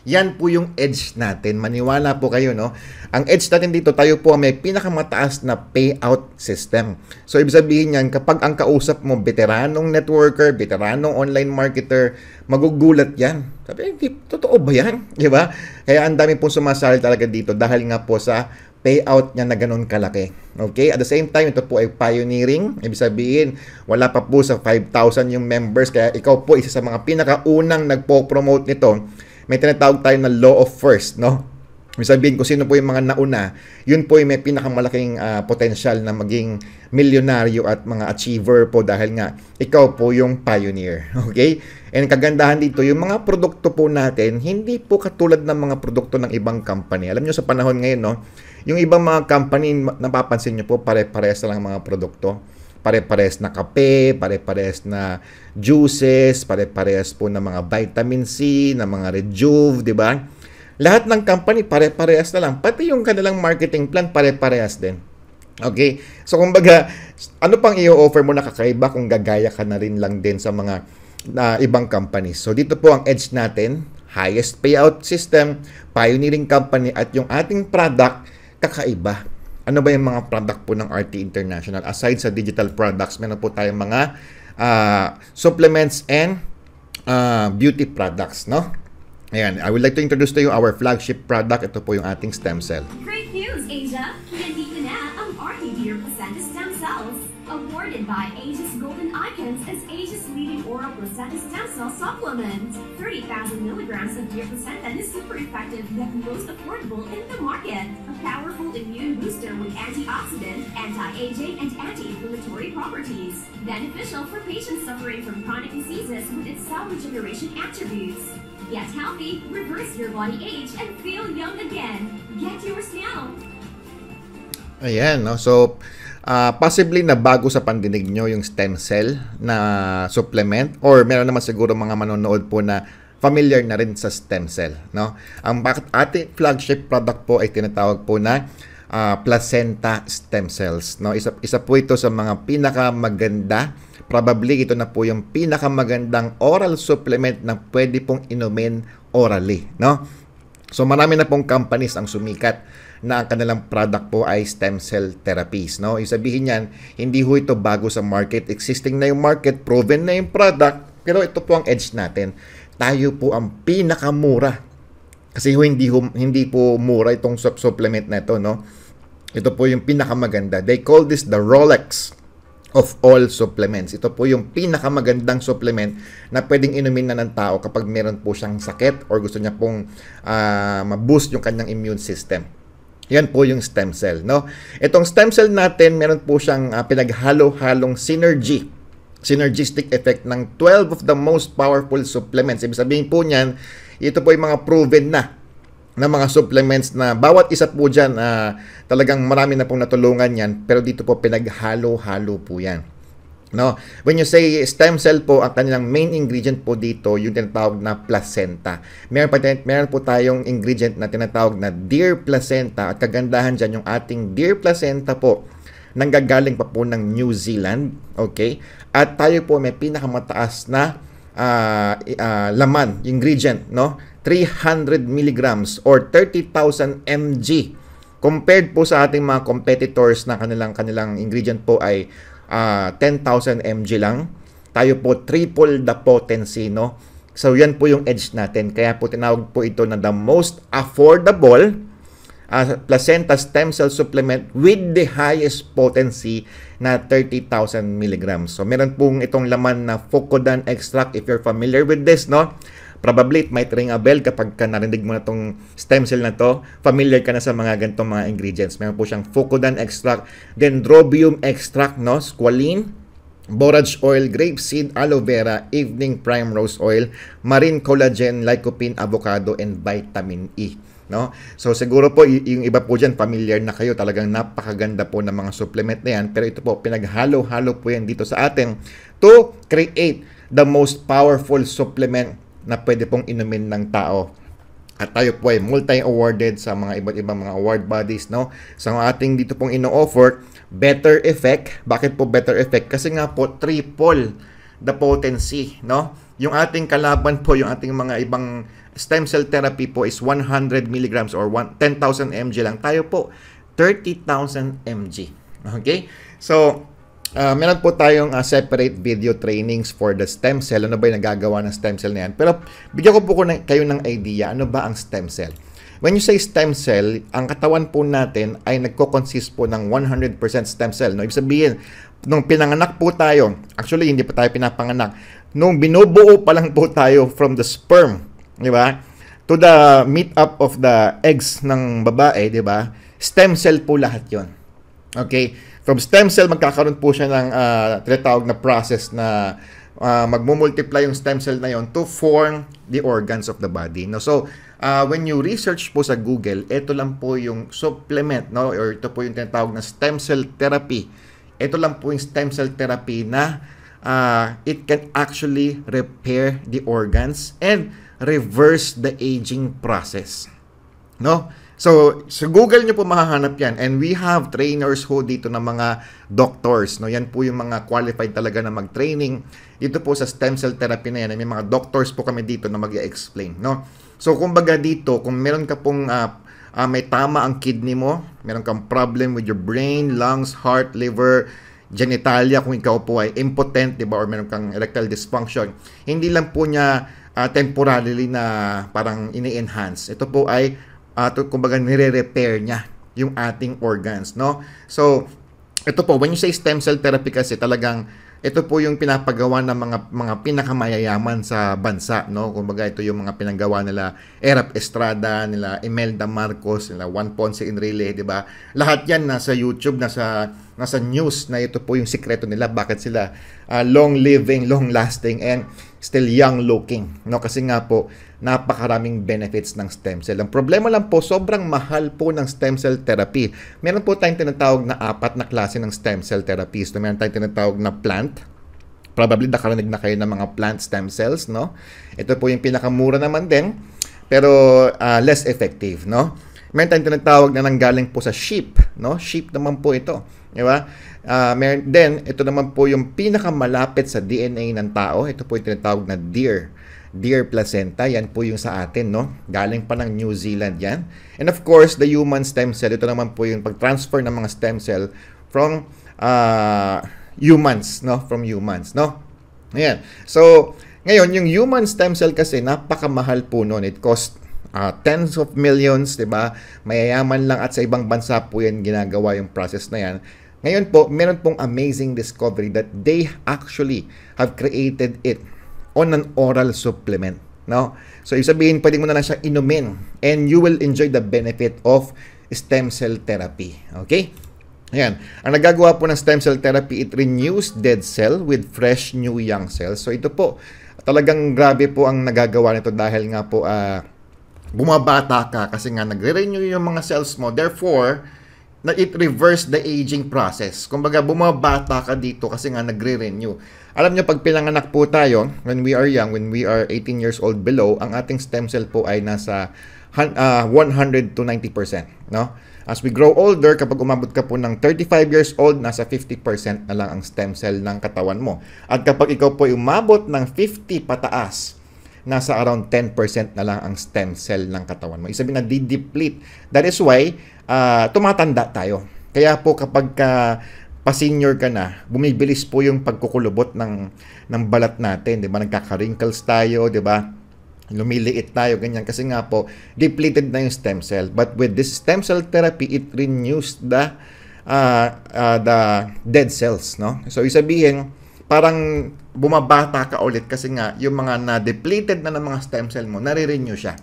Yan po yung edge natin. Maniwala po kayo, no? Ang edge natin dito, tayo po may pinakamataas na payout system. So, ibig sabihin yan, kapag ang kausap mo, veteranong networker, veteranong online marketer, magugulat yan. Sabi, totoo ba yan? Di ba? Kaya ang dami pong sumasali talaga dito dahil nga po sa payout niya na ganun kalaki. Okay? At the same time, ito po ay pioneering. Ibig sabihin, wala pa po sa 5,000 yung members. Kaya ikaw po isa sa mga pinakaunang nagpo-promote nito. May tinatawag tayo na law of first, no? Ibig sabihin kung sino po yung mga nauna, yun po yung may pinakamalaking potential na maging milyonaryo at mga achiever po dahil nga ikaw po yung pioneer. Okay? And kagandahan dito, yung mga produkto po natin, hindi po katulad ng mga produkto ng ibang company. Alam nyo sa panahon ngayon, no? Yung ibang mga company, napapansin nyo po, pare-parehas na lang mga produkto. Pare-parehas na kape, pare-parehas na juices, pare-parehas po na mga vitamin C, na mga Rejuve, di ba? Lahat ng company, pare-parehas na lang. Pati yung kanilang marketing plan, pare-parehas din. Okay? So, kumbaga, ano pang i-offer mo na kakaiba kung gagaya ka na rin lang din sa mga ibang companies. So, dito po ang edge natin, highest payout system, pioneering company, at yung ating product, kakaiba. Ano ba yung mga product po ng RT International? Aside sa digital products, meron po tayong mga supplements and beauty products, no? Ayan, I would like to introduce to you our flagship product. Ito po yung ating stem cell. Great news, Asia! Nandito na ang RT Dear Placenta Stem Cells. Awarded by Asia's Golden Icons as Asia's leading oral placenta stem cell supplement. 30,000 milligrams of Dear Placenta is super effective yet most affordable in the market. A powerful immune booster with antioxidant, anti-aging, and anti-inflammatory properties. Beneficial for patients suffering from chronic diseases with its cell regeneration attributes. Get healthy, reverse your body age, and feel young again. Get yours now! Ayan, no? So, possibly na bago sa pandinig nyo yung stem cell na supplement or meron naman siguro mga manonood po na familiar na rin sa stem cell, no? Ang ating flagship product po ay tinatawag po na placenta stem cells, no? Isa po ito sa mga pinakamaganda, probably ito na po yung pinakamagandang oral supplement na pwede pong inumin orally, no? So marami na pong companies ang sumikat na ang kanilang product po ay stem cell therapies, no? Ibig sabihin niyan, hindi ho ito bago sa market, existing na yung market, proven na yung product, pero ito po ang edge natin. Tayo po ang pinakamura. Kasi hindi po mura itong supplement na ito, no? Ito po yung pinakamaganda. They call this the Rolex of all supplements. Ito po yung pinakamagandang supplement na pwedeng inumin na ng tao kapag meron po siyang sakit or gusto niya pong ma-boost yung kanyang immune system. Yan po yung stem cell, no? Itong stem cell natin, meron po siyang pinaghalo-halong synergistic effect ng 12 of the most powerful supplements. Ibig sabihin po niyan, ito po yung mga proven na mga supplements na bawat isa po dyan, talagang marami na pong natulungan yan, pero dito po pinaghalo-halo po yan. No? When you say stem cell po, ang kanilang main ingredient po dito, yung tinatawag na placenta. Meron po tayong ingredient na tinatawag na Dear Placenta, at kagandahan dyan yung ating Dear Placenta po, nanggagaling pa po ng New Zealand, okay? At tayo po may pinakamataas na laman, ingredient, no? 300 milligrams or 30,000 mg. Compared po sa ating mga competitors na kanilang ingredient po ay 10,000 mg lang. Tayo po triple the potency, no? So yan po yung edge natin. Kaya po tinawag po ito na the most affordable placenta stem cell supplement with the highest potency na 30,000 milligrams. So meron pong itong laman na Fucodan extract. If you're familiar with this, no? Probably it might ring a bell kapag ka narinig mo na itong stem cell na to. Familiar ka na sa mga ganitong mga ingredients. Meron po siyang Fucodan extract, dendrobium extract, no? Squalene, borage oil, grapeseed, aloe vera, evening primrose oil, marine collagen, lycopene, avocado, and vitamin E. No? So siguro po yung iba po dyan familiar na kayo, talagang napakaganda po ng mga supplement na yan, pero ito po pinaghalo-halo po yan dito sa atin to create the most powerful supplement na pwede pong inumin ng tao. At tayo po ay multi-awarded sa mga iba't ibang mga award bodies, no? So ang ating dito pong ino-offer, better effect. Bakit po better effect? Kasi nga po triple the potency, no? Yung ating kalaban po, yung ating mga ibang stem cell therapy po is 100 milligrams or 10,000 mg lang. Tayo po 30,000 mg. Okay? So meron po tayong separate video trainings for the stem cell. Ano ba yung nagagawa ng stem cell na yan? Pero bigyan ko po kayo ng idea. Ano ba ang stem cell? When you say stem cell, ang katawan po natin ay nagko-consist po ng 100% stem cell. No? Ibig sabihin, nung pinanganak po tayo, actually hindi pa tayo pinapanganak, nung binubuo pa lang po tayo from the sperm, di ba? To the meet up of the eggs ng babae, di ba? Stem cell po lahat yon. Okay? From stem cell, magkakaroon po siya ng tinatawag na process na magmumultiply yung stem cell na yon to form the organs of the body. No? So, when you research po sa Google, ito lang po yung supplement, no? Or ito po yung tinatawag na stem cell therapy. Ito lang po yung stem cell therapy na it can actually repair the organs and reverse the aging process. No? So, sa Google nyo po mahahanap yan. And we have trainers ho dito na mga doctors. No? Yan po yung mga qualified talaga na mag-training. Dito po sa stem cell therapy na yan, may mga doctors po kami dito na mag-i-explain. No? So, kumbaga dito, kung meron ka pong may tama ang kidney mo, meron kang problem with your brain, lungs, heart, liver, genitalia, kung ikaw po ay impotent, diba, or meron kang erectile dysfunction, hindi lang po niya temporarily na parang ini-enhance. Ito po ay kumbaga nire-repair niya yung ating organs, no? So, ito po, when you say stem cell therapy kasi talagang ito po yung pinapagawa ng mga pinakamayayaman sa bansa, no? Kumbaga ito yung mga pinagawa nila Erap Estrada, nila Imelda Marcos, nila Juan Ponce Enrile, di ba? Lahat yan nasa YouTube, nasa news na ito po yung sikreto nila, bakit sila long living, long lasting, and still young looking, no? Kasi nga po napakaraming benefits ng stem cell. Ang problema lang po, sobrang mahal po ng stem cell therapy. Meron po tayong tinatawag na 4 na klase ng stem cell therapies. So, meron tayong tinatawag na plant. Probably nakarinig na kayo ng mga plant stem cells, no? Ito po yung pinakamura naman din, pero less effective, no? Meron tayong tinatawag na nanggaling po sa sheep, no? Sheep naman po ito, di ba? Then, ito naman po yung pinakamalapit sa DNA ng tao. Ito po yung tinatawag na deer placenta. Yan po yung sa atin, no? Galing pa ng New Zealand yan. And of course, the human stem cell. Ito naman po yung pag-transfer ng mga stem cell from humans, no? From humans, no? Ayan. So, ngayon, yung human stem cell kasi, napakamahal po nun. It costs tens of millions, di ba? Mayayaman lang at sa ibang bansa po yan ginagawa yung process na yan. Ngayon po, meron pong amazing discovery that they actually have created it on an oral supplement, no? So, ibig sabihin, pwede mo na lang siya inumin and you will enjoy the benefit of stem cell therapy. Okay? Ayan. Ang nagagawa po ng stem cell therapy, it renews dead cell with fresh new young cells. So, ito po, talagang grabe po ang nagagawa nito dahil nga po bumabata ka kasi nga nagre-renew yung mga cells mo. Therefore, na it reverse the aging process. Kumbaga, bumabata ka dito kasi nga nagre-renew. Alam nyo, pag pinanganak po tayo, when we are young, when we are 18 years old below, ang ating stem cell po ay nasa 100 to 90%. No? As we grow older, kapag umabot ka po ng 35 years old, nasa 50% na lang ang stem cell ng katawan mo. At kapag ikaw po ay umabot ng 50 pataas, nasa around 10% na lang ang stem cell ng katawan mo. Isabi na di-deplete. That is why tumatanda tayo. Kaya po kapag pa-senior ka na, bumibilis po yung pagkukulubot ng balat natin, 'di ba? Nagkaka-wrinkles tayo, 'di ba? Lumiliit tayo, ganyan kasi nga po depleted na yung stem cell. But with this stem cell therapy, it renews the dead cells, no? So isabihin, parang bumabata ka ulit kasi nga yung mga na-depleted na ng mga stem cell mo, nare-renew siya.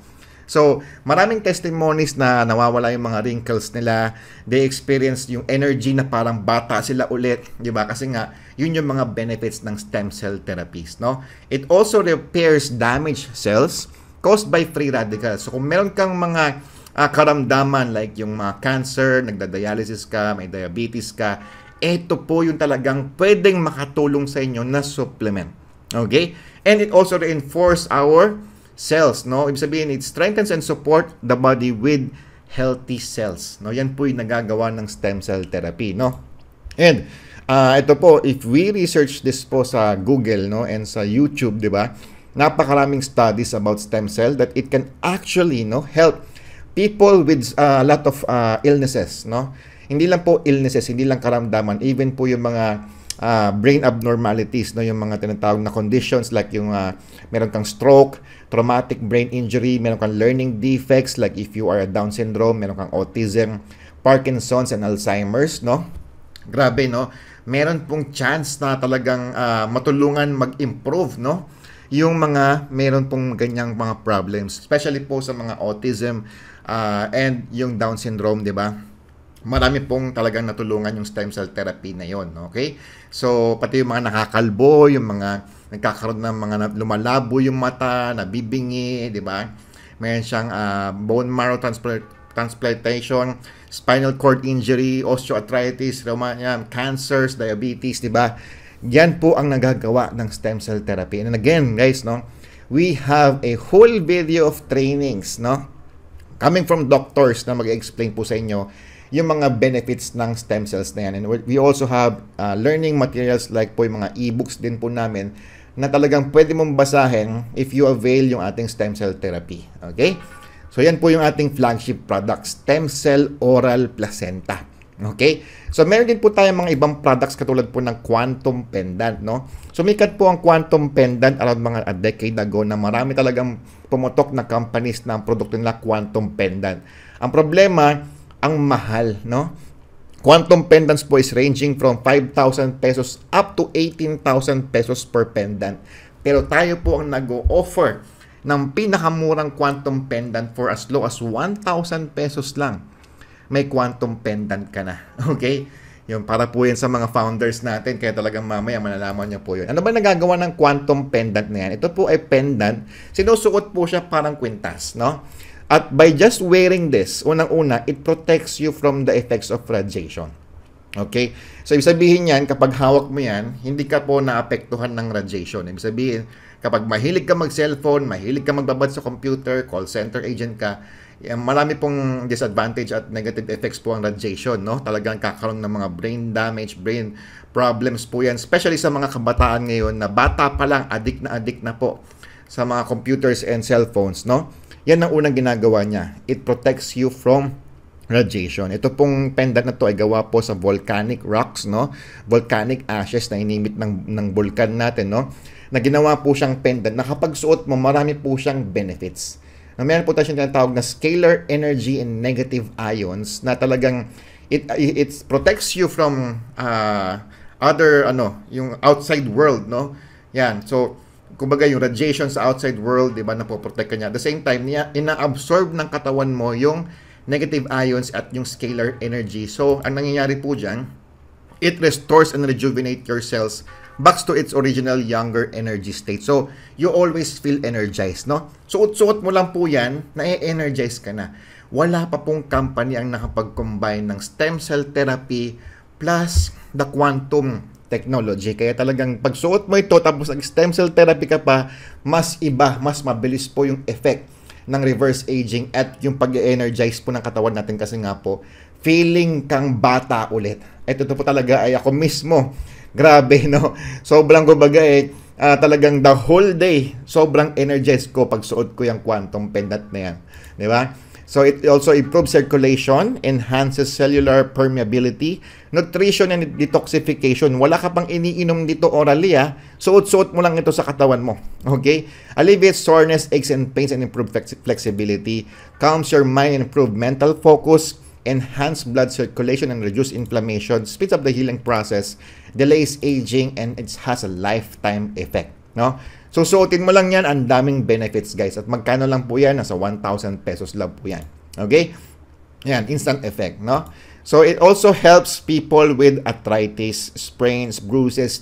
So, maraming testimonies na nawawala yung mga wrinkles nila. They experience yung energy na parang bata sila ulit, di ba? Kasi nga, yun yung mga benefits ng stem cell therapies, no? It also repairs damaged cells caused by free radicals. So, kung meron kang mga karamdaman like yung mga cancer, nagda-dialysis ka, may diabetes ka, ito po yung talagang pwedeng makatulong sa inyo na supplement. Okay? And it also reinforces our cells, no? Ibig sabihin, it strengthens and support the body with healthy cells. No? Yan po yung nagagawa ng stem cell therapy, no? And ito po, if we research this po sa Google, no, and sa YouTube, di ba? Napakaraming studies about stem cell that it can actually, no, help people with a lot of illnesses, no? Hindi lang po illnesses, hindi lang karamdaman, even po yung mga brain abnormalities, no, yung mga tinatawag na conditions like yung meron kang stroke, traumatic brain injury, meron kang learning defects like if you are a Down syndrome, meron kang autism, Parkinson's and Alzheimer's, no? Grabe, no? Meron pong chance na talagang matulungan mag-improve, no? Yung mga meron pong ganyang mga problems, especially po sa mga autism and yung Down syndrome, 'di ba? marami pong talagang natulungan yung stem cell therapy na yon, okay? So, pati yung mga nakakalbo, yung mga nagkakaroon ng mga lumalabo yung mata, nabibingi, di ba? Mayroon siyang bone marrow transplantation, spinal cord injury, osteoarthritis, rheumatoid, cancers, diabetes, di ba? Yan po ang nagagawa ng stem cell therapy. And again, guys, no, we have a whole video of trainings, no, coming from doctors na mag-explain po sa inyo yung mga benefits ng stem cells na yan. And we also have learning materials like po yung mga e-books din po namin na talagang pwede mong basahin if you avail yung ating stem cell therapy. Okay? So, yan po yung ating flagship product, Stem Cell Oral Placenta. Okay? So, meron din po tayong mga ibang products katulad po ng Quantum Pendant, no? Sumikat po ang Quantum Pendant around mga a decade ago na marami talagang pumutok na companies na ang produkto nila Quantum Pendant. Ang problema, ang mahal, no? Quantum pendants po is ranging from 5,000 pesos up to 18,000 pesos per pendant. Pero tayo po ang nag-o-offer ng pinakamurang quantum pendant for as low as 1,000 pesos lang. May quantum pendant ka na. Okay? Yung para po yan sa mga founders natin, kaya talagang mamaya malalaman niyo po yun. Ano ba nagagawa ng quantum pendant na yan? Ito po ay pendant. Sinusuot po siya parang kwintas, no? At by just wearing this, unang-una, it protects you from the effects of radiation. Okay? So, ibig sabihin yan, kapag hawak mo yan, hindi ka po naapektuhan ng radiation. Ibig sabihin, kapag mahilig ka mag-cellphone, mahilig ka magbabad sa computer, call center agent ka, marami pong disadvantage at negative effects po ang radiation, no? Talagang kakaroon ng mga brain damage, brain problems po yan, especially sa mga kabataan ngayon na bata pa lang, addict na po sa mga computers and cellphones, no? Yan ang unang ginagawa niya. It protects you from radiation. Ito pong pendant na to ay gawa po sa volcanic rocks, no? Volcanic ashes na inimit ng vulkan natin, no? Na ginawa po siyang pendant na kapag suot mo, marami po siyang benefits. Na meron po tayo siyang tinatawag na scalar energy and negative ions na talagang it protects you from other yung outside world, no? Yan. So kumbaga yung radiation sa outside world, di ba, napoprotect ka niya. At the same time, ina-absorb ng katawan mo yung negative ions at yung scalar energy. So, ang nangyayari po dyan, it restores and rejuvenate your cells back to its original younger energy state. So, you always feel energized, no? Suot-suot mo lang po yan, na-energize ka na. Wala pa pong company ang nakapag-combine ng stem cell therapy plus the quantum technology. Kaya talagang pagsuot mo ito tapos nag-stem cell therapy ka pa, mas iba, mas mabilis po yung effect ng reverse aging at yung pag-energize po ng katawan natin kasi nga po, feeling kang bata ulit. Ito po talaga ay ako mismo. Grabe, no? Sobrang kumbaga talagang the whole day, sobrang energized ko pag suot ko yung quantum pendant na yan. Di ba? So, it also improves circulation, enhances cellular permeability, nutrition and detoxification. Wala ka pang iniinom dito orally, suot-suot mo lang ito sa katawan mo. Okay? Alleviates soreness, aches and pains, and improve flexibility. Calms your mind and improve mental focus. Enhance blood circulation and reduce inflammation. Speeds up the healing process. Delays aging, and it has a lifetime effect. No? So, suotin mo lang yan, ang daming benefits, guys. At magkano lang po yan? Nasa 1,000 pesos lang po yan. Okay? Yan, instant effect, no? So, it also helps people with arthritis, sprains, bruises,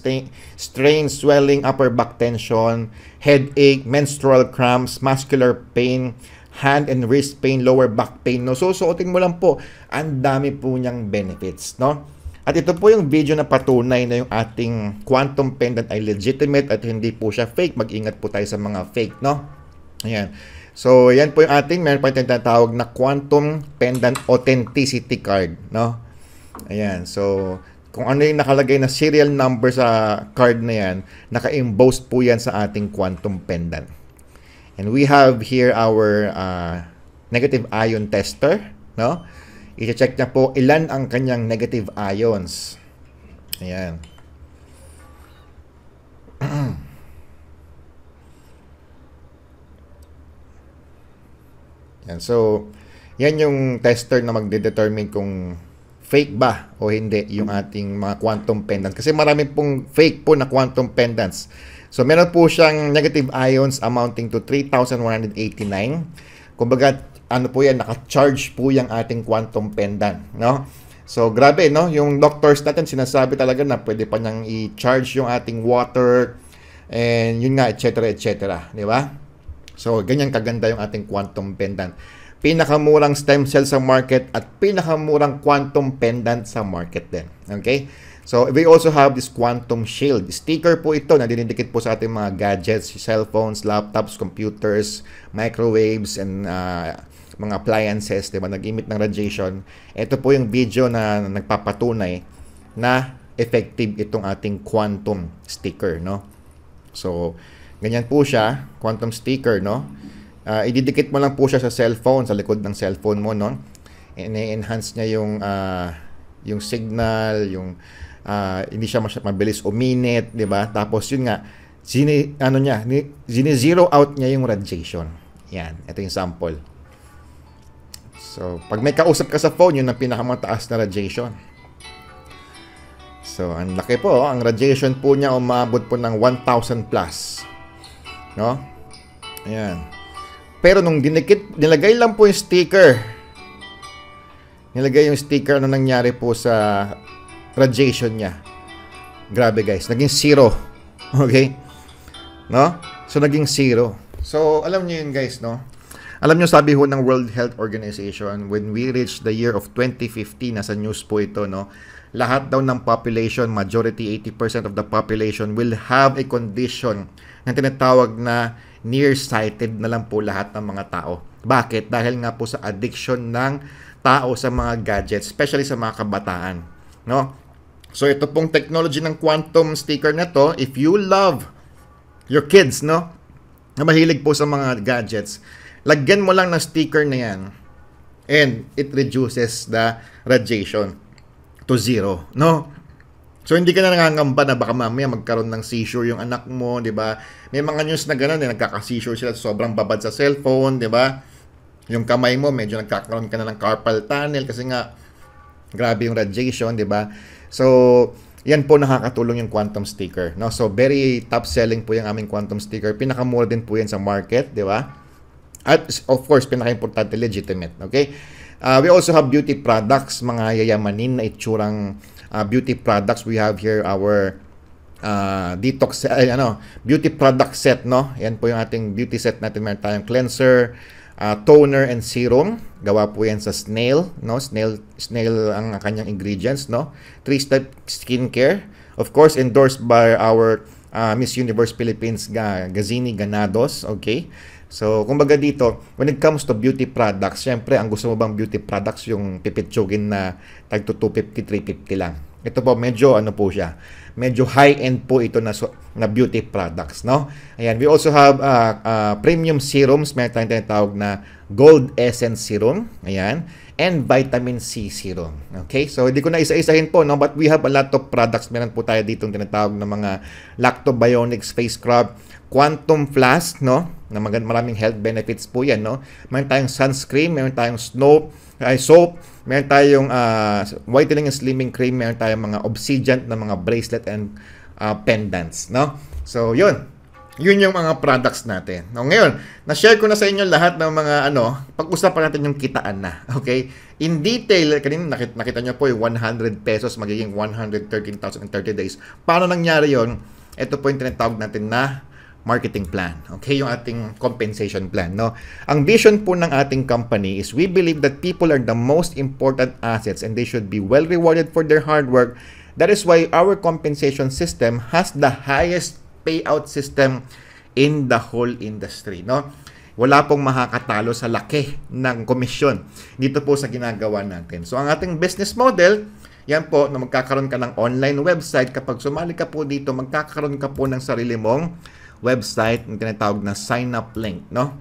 strains, swelling, upper back tension, headache, menstrual cramps, muscular pain, hand and wrist pain, lower back pain, no? So, suotin mo lang po. Ang dami po niyang benefits, no? At ito po yung video na patunay na yung ating quantum pendant ay legitimate at hindi po siya fake. Mag-ingat po tayo sa mga fake, no? Ayan. So, yan po yung ating, meron pa yung tinatawag na quantum pendant authenticity card, no? Ayan. So, kung ano yung nakalagay na serial number sa card na yan, naka-emboss po yan sa ating quantum pendant. And we have here our negative ion tester, no? I-check niya po ilan ang kanyang negative ions. Ayan. Yan. So, yan yung tester na magde-determine kung fake ba o hindi yung ating mga quantum pendants. Kasi marami pong fake po na quantum pendants. So, meron po siyang negative ions amounting to 3,189. Kumbaga, ano po yan, naka-charge po yung ating quantum pendant, no? So, grabe, no? Yung doctors natin, sinasabi talaga na pwede pa niyang i-charge yung ating water, and yun nga, etc., etc., di ba? So, ganyan kaganda yung ating quantum pendant. Pinakamurang stem cell sa market at pinakamurang quantum pendant sa market din. Okay? So, we also have this quantum shield. Sticker po ito na dinidikit po sa ating mga gadgets, cellphones, laptops, computers, microwaves, and mga appliances, diba? Nag-emit ng radiation. Ito po yung video na nagpapatunay na effective itong ating quantum sticker, no? So, ganyan po siya, quantum sticker, no? Ididikit mo lang po siya sa cellphone, sa likod ng cellphone mo, no? I-enhance niya yung signal, yung hindi siya mabilis uminit, 'di ba? Tapos yun nga, zero out niya yung radiation. Yan, ito yung sample. So, pag may kausap ka sa phone, yun ang pinakamataas na radiation. So, ang laki po, ang radiation po niya umabot po ng 1,000 plus. No? Ayan. Pero nung nilagay lang po yung sticker. Nilagay yung sticker, ano nangyari po sa radiation niya. Grabe guys, naging zero. Okay? No? So, naging zero. So, alam niyo yun guys, no? Alam niyo, sabi ho ng World Health Organization, when we reach the year of 2050, nasa news po ito, no? Lahat daw ng population, majority 80% of the population will have a condition na tinatawag na nearsighted na lang po lahat ng mga tao. Bakit? Dahil nga po sa addiction ng tao sa mga gadgets, especially sa mga kabataan, no? So, ito pong technology ng quantum sticker na to, if you love your kids, no, na mahilig po sa mga gadgets, lagyan mo lang ng sticker na yan and it reduces the radiation to zero, no? So, hindi ka na nangangamba na baka mamaya magkaroon ng seizure yung anak mo, di ba? May mga news na gano'n, nagkaka-seizure sila, sobrang babad sa cellphone, di ba? Yung kamay mo, medyo nagkakaroon ka na ng carpal tunnel kasi nga, grabe yung radiation, di ba? So, yan po nakakatulong yung quantum sticker, no? So, very top selling po yung aming quantum sticker. Pinakamura din po yan sa market, di ba? At, of course, pinaka-importante, legitimate, okay? We also have beauty products, mga yayamanin na itsurang beauty products. We have here our detox, beauty product set, no? Yan po yung ating beauty set natin. Meron tayong cleanser, toner and serum. Gawa po yan sa snail, no? Snail ang kanyang ingredients, no? 3-step skincare. Of course, endorsed by our Miss Universe Philippines Gazini Ganados, okay? So, kumbaga dito, when it comes to beauty products, syempre, ang gusto mo bang beauty products yung pipitsugin na tag to 250, 350 lang. Ito po, medyo ano po siya, medyo high-end po ito na beauty products, no? Ayan, we also have premium serums, may tayong tinatawag na Gold Essence Serum, ayan, and Vitamin C Serum. Okay, so hindi ko na isa-isahin po, no? But we have a lot of products. Meron po tayo ditong tinatawag na mga Lactobionics Face Scrub, Quantum Flask, no? Na maraming health benefits po yan, no? Meron tayong sunscreen, meron tayong soap, meron tayong whitening and slimming cream, meron tayong mga obsidian na mga bracelet and pendants, no? So, yun yung mga products natin. No, ngayon, na-share ko na sa inyo lahat ng mga pag-usapan natin yung kitaan na. Okay? In detail, kanina nakita nyo po yung 100 pesos magiging 113,000 in 30 days. Paano nangyari yon? Ito po yung tinatawag natin na marketing plan. Okay? Yung ating compensation plan. No? Ang vision po ng ating company is we believe that people are the most important assets and they should be well rewarded for their hard work. That is why our compensation system has the highest payout system in the whole industry, no? Wala pong makakatalo sa laki ng komisyon dito po sa ginagawa natin. So, ang ating business model, yan po, na magkakaroon ka ng online website. Kapag sumali ka po dito, magkakaroon ka po ng sarili mong website na tinatawag na sign-up link, no?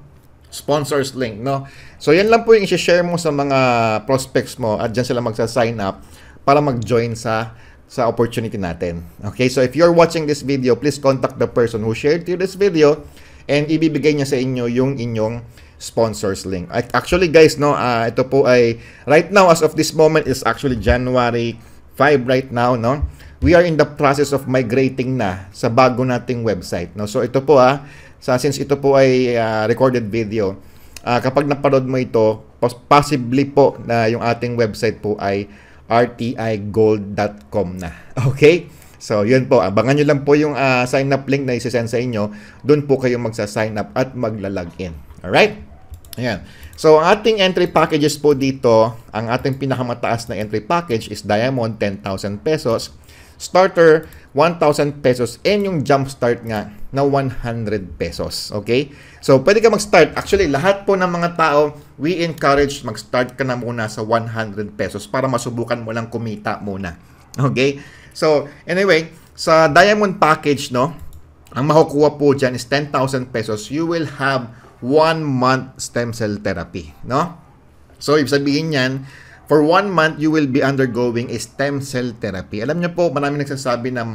Sponsors link, no? So, yan lang po yung i-share mo sa mga prospects mo at dyan sila magsa-sign up para mag-join sa opportunity natin. Okay, so if you're watching this video, please contact the person who shared you this video and ibibigay niya sa inyo yung inyong sponsors link. Actually guys, no, ito po ay right now, as of this moment, is actually January 5 right now, no? We are in the process of migrating na sa bago nating website, no? So ito po since ito po ay recorded video, kapag napanood mo ito, possibly po na yung ating website po ay rtigold.com na. Okay? So, yun po. Abangan nyo lang po yung sign up link na isasend sa inyo. Doon po kayo magsa-sign up at magla-login. Alright? Ayan. So, ang ating entry packages po dito, ang ating pinakamataas na entry package is Diamond, 10,000 pesos. Starter, 1,000 pesos. And yung Jumpstart nga na 100 pesos. Okay? So, pwede ka mag-start. Actually, lahat po ng mga tao, we encourage mag-start ka na muna sa 100 pesos para masubukan mo lang kumita muna. Okay? So, anyway, sa Diamond package, no, ang makukuha po dyan is 10,000 pesos. You will have 1 month stem cell therapy, no? So, ibig sabihin yan, for 1 month, you will be undergoing a stem cell therapy. Alam niyo po, marami nagsasabi na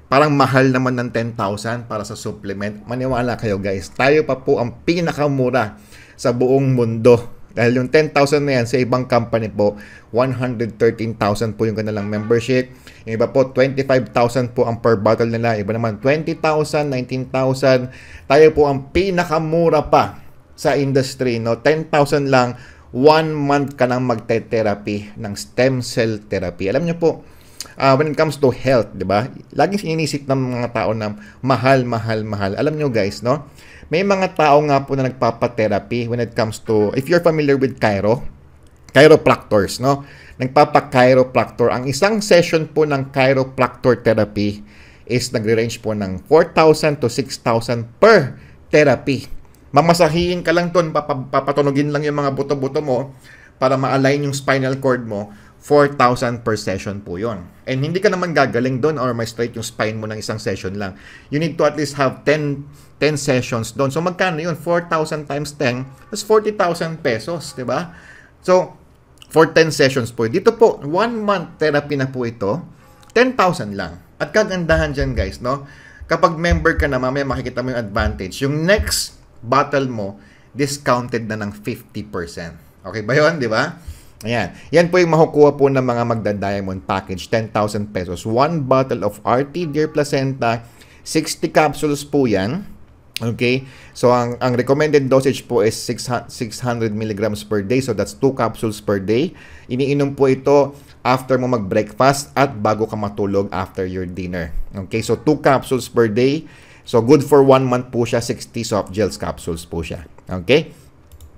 parang mahal naman ng 10,000 para sa supplement. Maniwala kayo guys, tayo pa po ang pinakamura sa buong mundo. Dahil yung 10,000 na yan sa ibang company po, 113,000 po yung kanilang membership. Yung iba po, 25,000 po ang per bottle nila. Iba naman, 20,000, 19,000. Tayo po ang pinakamura pa sa industry. No? 10,000 lang, 1 month ka nang magte-therapy ng stem cell therapy. Alam niyo po, when it comes to health, di ba? Laging inisip ng mga tao na mahal, mahal, mahal. Alam niyo guys, no? May mga tao nga po na nagpapa-therapy when it comes to, if you're familiar with chiropractors, no? Nagpapa-chiropractor. Ang isang session po ng chiropractor therapy is nagre-range po ng 4,000 to 6,000 per therapy. Mamasahiin ka lang doon, papatunogin lang yung mga buto-buto mo para ma-align yung spinal cord mo. 4,000 per session po yon. And hindi ka naman gagaling doon or may straight yung spine mo ng isang session lang. You need to at least have 10 sessions doon. So magkano yun? 4,000 times 10, that's 40,000 pesos, di ba? So, for 10 sessions po. Dito po, 1 month therapy na po ito, 10,000 lang. At kagandahan dyan guys, no? Kapag member ka na, mamaya makikita mo yung advantage. Yung next bottle mo, discounted na ng 50%. Okay ba yun, di ba? Ayan. Yan po yung makukuha po ng mga magda-diamond package. 10,000 pesos. 1 bottle of RT Dear Placenta. 60 capsules po yan. Okay? So, ang recommended dosage po is 600 milligrams per day. So, that's 2 capsules per day. Iniinom po ito after mo mag-breakfast at bago ka matulog after your dinner. Okay? So, 2 capsules per day. So, good for 1 month po siya. 60 soft gels capsules po siya. Okay?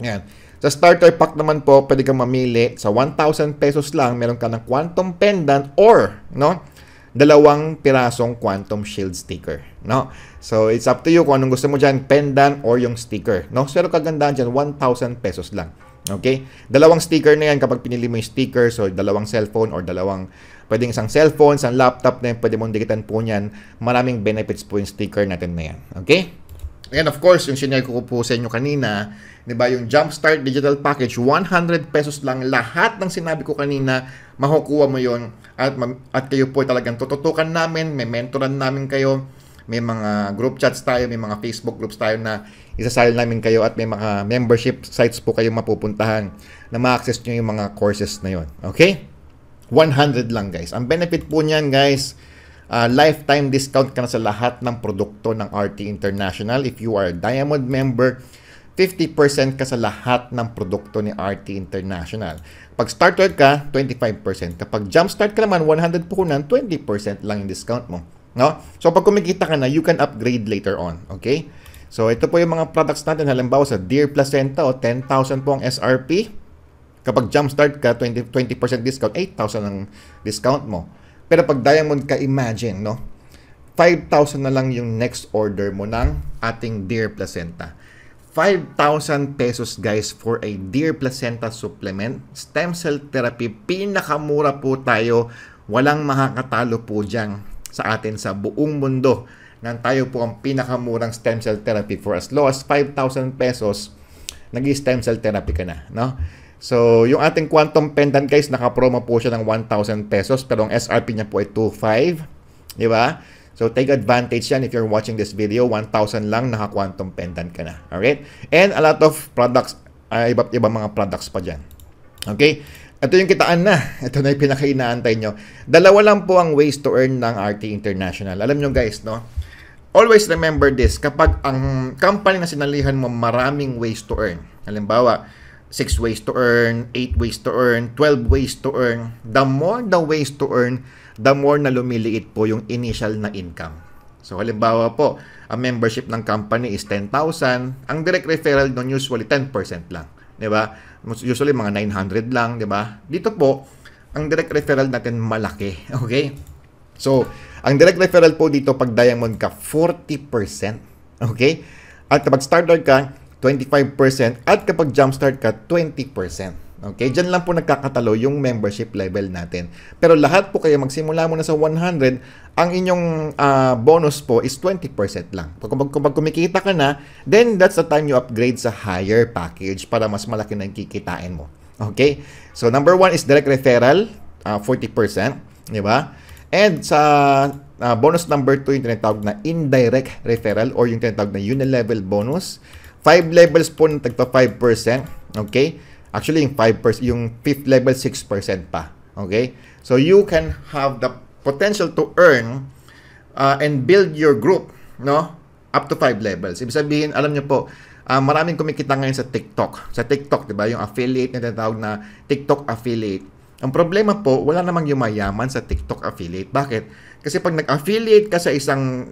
Yan. Sa starter pack naman po, pwede kang mamili. Sa 1,000 pesos lang, meron ka ng quantum pendant or, no, 2 pirasong quantum shield sticker, no? So, it's up to you kung anong gusto mo dyan, pendant or yung sticker, no? Pero kagandahan dyan, 1,000 pesos lang. Okay? 2 sticker na yan kapag pinili mo yung sticker. So, 2 cellphone or pwedeng isang cellphone, isang laptop na yan, pwede mong dikitan po niyan. Maraming benefits po yung sticker natin na yan. Okay? And of course, yung sinare ko po sa inyo kanina, di ba, yung Jumpstart Digital Package, 100 pesos lang. Lahat ng sinabi ko kanina, makukuha mo yon at kayo po talagang tututukan namin, may mentoran namin kayo, may mga group chats tayo, may mga Facebook groups tayo na isasali namin kayo at may mga membership sites po kayo mapupuntahan na ma-access nyo yung mga courses na yon. Okay? 100 lang guys. Ang benefit po niyan guys, lifetime discount ka na sa lahat ng produkto ng RT International. If you are a Diamond member, 50% ka sa lahat ng produkto ni RT International. Pag starter ka, 25%. Kapag jumpstart ka naman, 100 po kunan, 20% lang yung discount mo. No? So, pag kumikita ka na, you can upgrade later on. Okay? So, ito po yung mga products natin. Halimbawa, sa Dear Placenta, 10,000 po ang SRP. Kapag jumpstart ka, 20% discount, 8,000 ang discount mo. Pero pag Diamond ka, imagine, no? 5,000 na lang yung next order mo ng ating Dear Placenta. 5,000 pesos guys for a Dear Placenta supplement. Stem cell therapy, pinakamura po tayo. Walang makakatalo po dyan sa atin sa buong mundo. Nang tayo po ang pinakamurang stem cell therapy for as low as 5,000 pesos, nag-stem cell therapy ka na, no? So, yung ating quantum pendant guys, naka-promo po siya ng 1,000 pesos pero ang SRP niya po ay 2,500. Di ba? So, take advantage yan if you're watching this video. 1,000 lang, naka-quantum pendant ka na. Alright? And a lot of products, iba't ibang mga products pa dyan. Okay? Ito yung kitaan na. Ito na yung pinaka-inaantay nyo. 2 lang po ang ways to earn ng RT International. Alam nyo guys, no? Always remember this. Kapag ang company na sinalihan mo, maraming ways to earn. Halimbawa, 6 ways to earn, 8 ways to earn, 12 ways to earn. The more the ways to earn, the more na lumiliit po yung initial na income. So, halimbawa po, ang membership ng company is 10,000. Ang direct referral nun usually 10% lang. Diba? Usually mga 900 lang. Diba? Dito po, ang direct referral natin malaki. Okay? So, ang direct referral po dito pag diamond ka, 40%. Okay? At kapag starter ka, 25%. At kapag jumpstart ka, 20%. Okay? Diyan lang po nagkakatalo yung membership level natin. Pero lahat po kayo, magsimula muna sa 100, ang inyong bonus po is 20% lang. Kung kumikita ka na, then that's the time you upgrade sa higher package para mas malaki na yung kikitain mo. Okay? So, number 1 is direct referral, 40%. Di ba? And sa bonus number 2, yung tinatawag na indirect referral or yung tinatawag na unilevel bonus. 5 levels po ng tagpa 5%. Okay? Actually, yung 5%, yung 5th level, 6% pa. Okay? So, you can have the potential to earn and build your group, no? Up to 5 levels. Ibig sabihin, alam nyo po, maraming kumikita ngayon sa TikTok. Sa TikTok, di ba? Yung affiliate na tinatawag na TikTok affiliate. Ang problema po, wala namang yumayaman sa TikTok affiliate. Bakit? Kasi pag nag-affiliate ka sa isang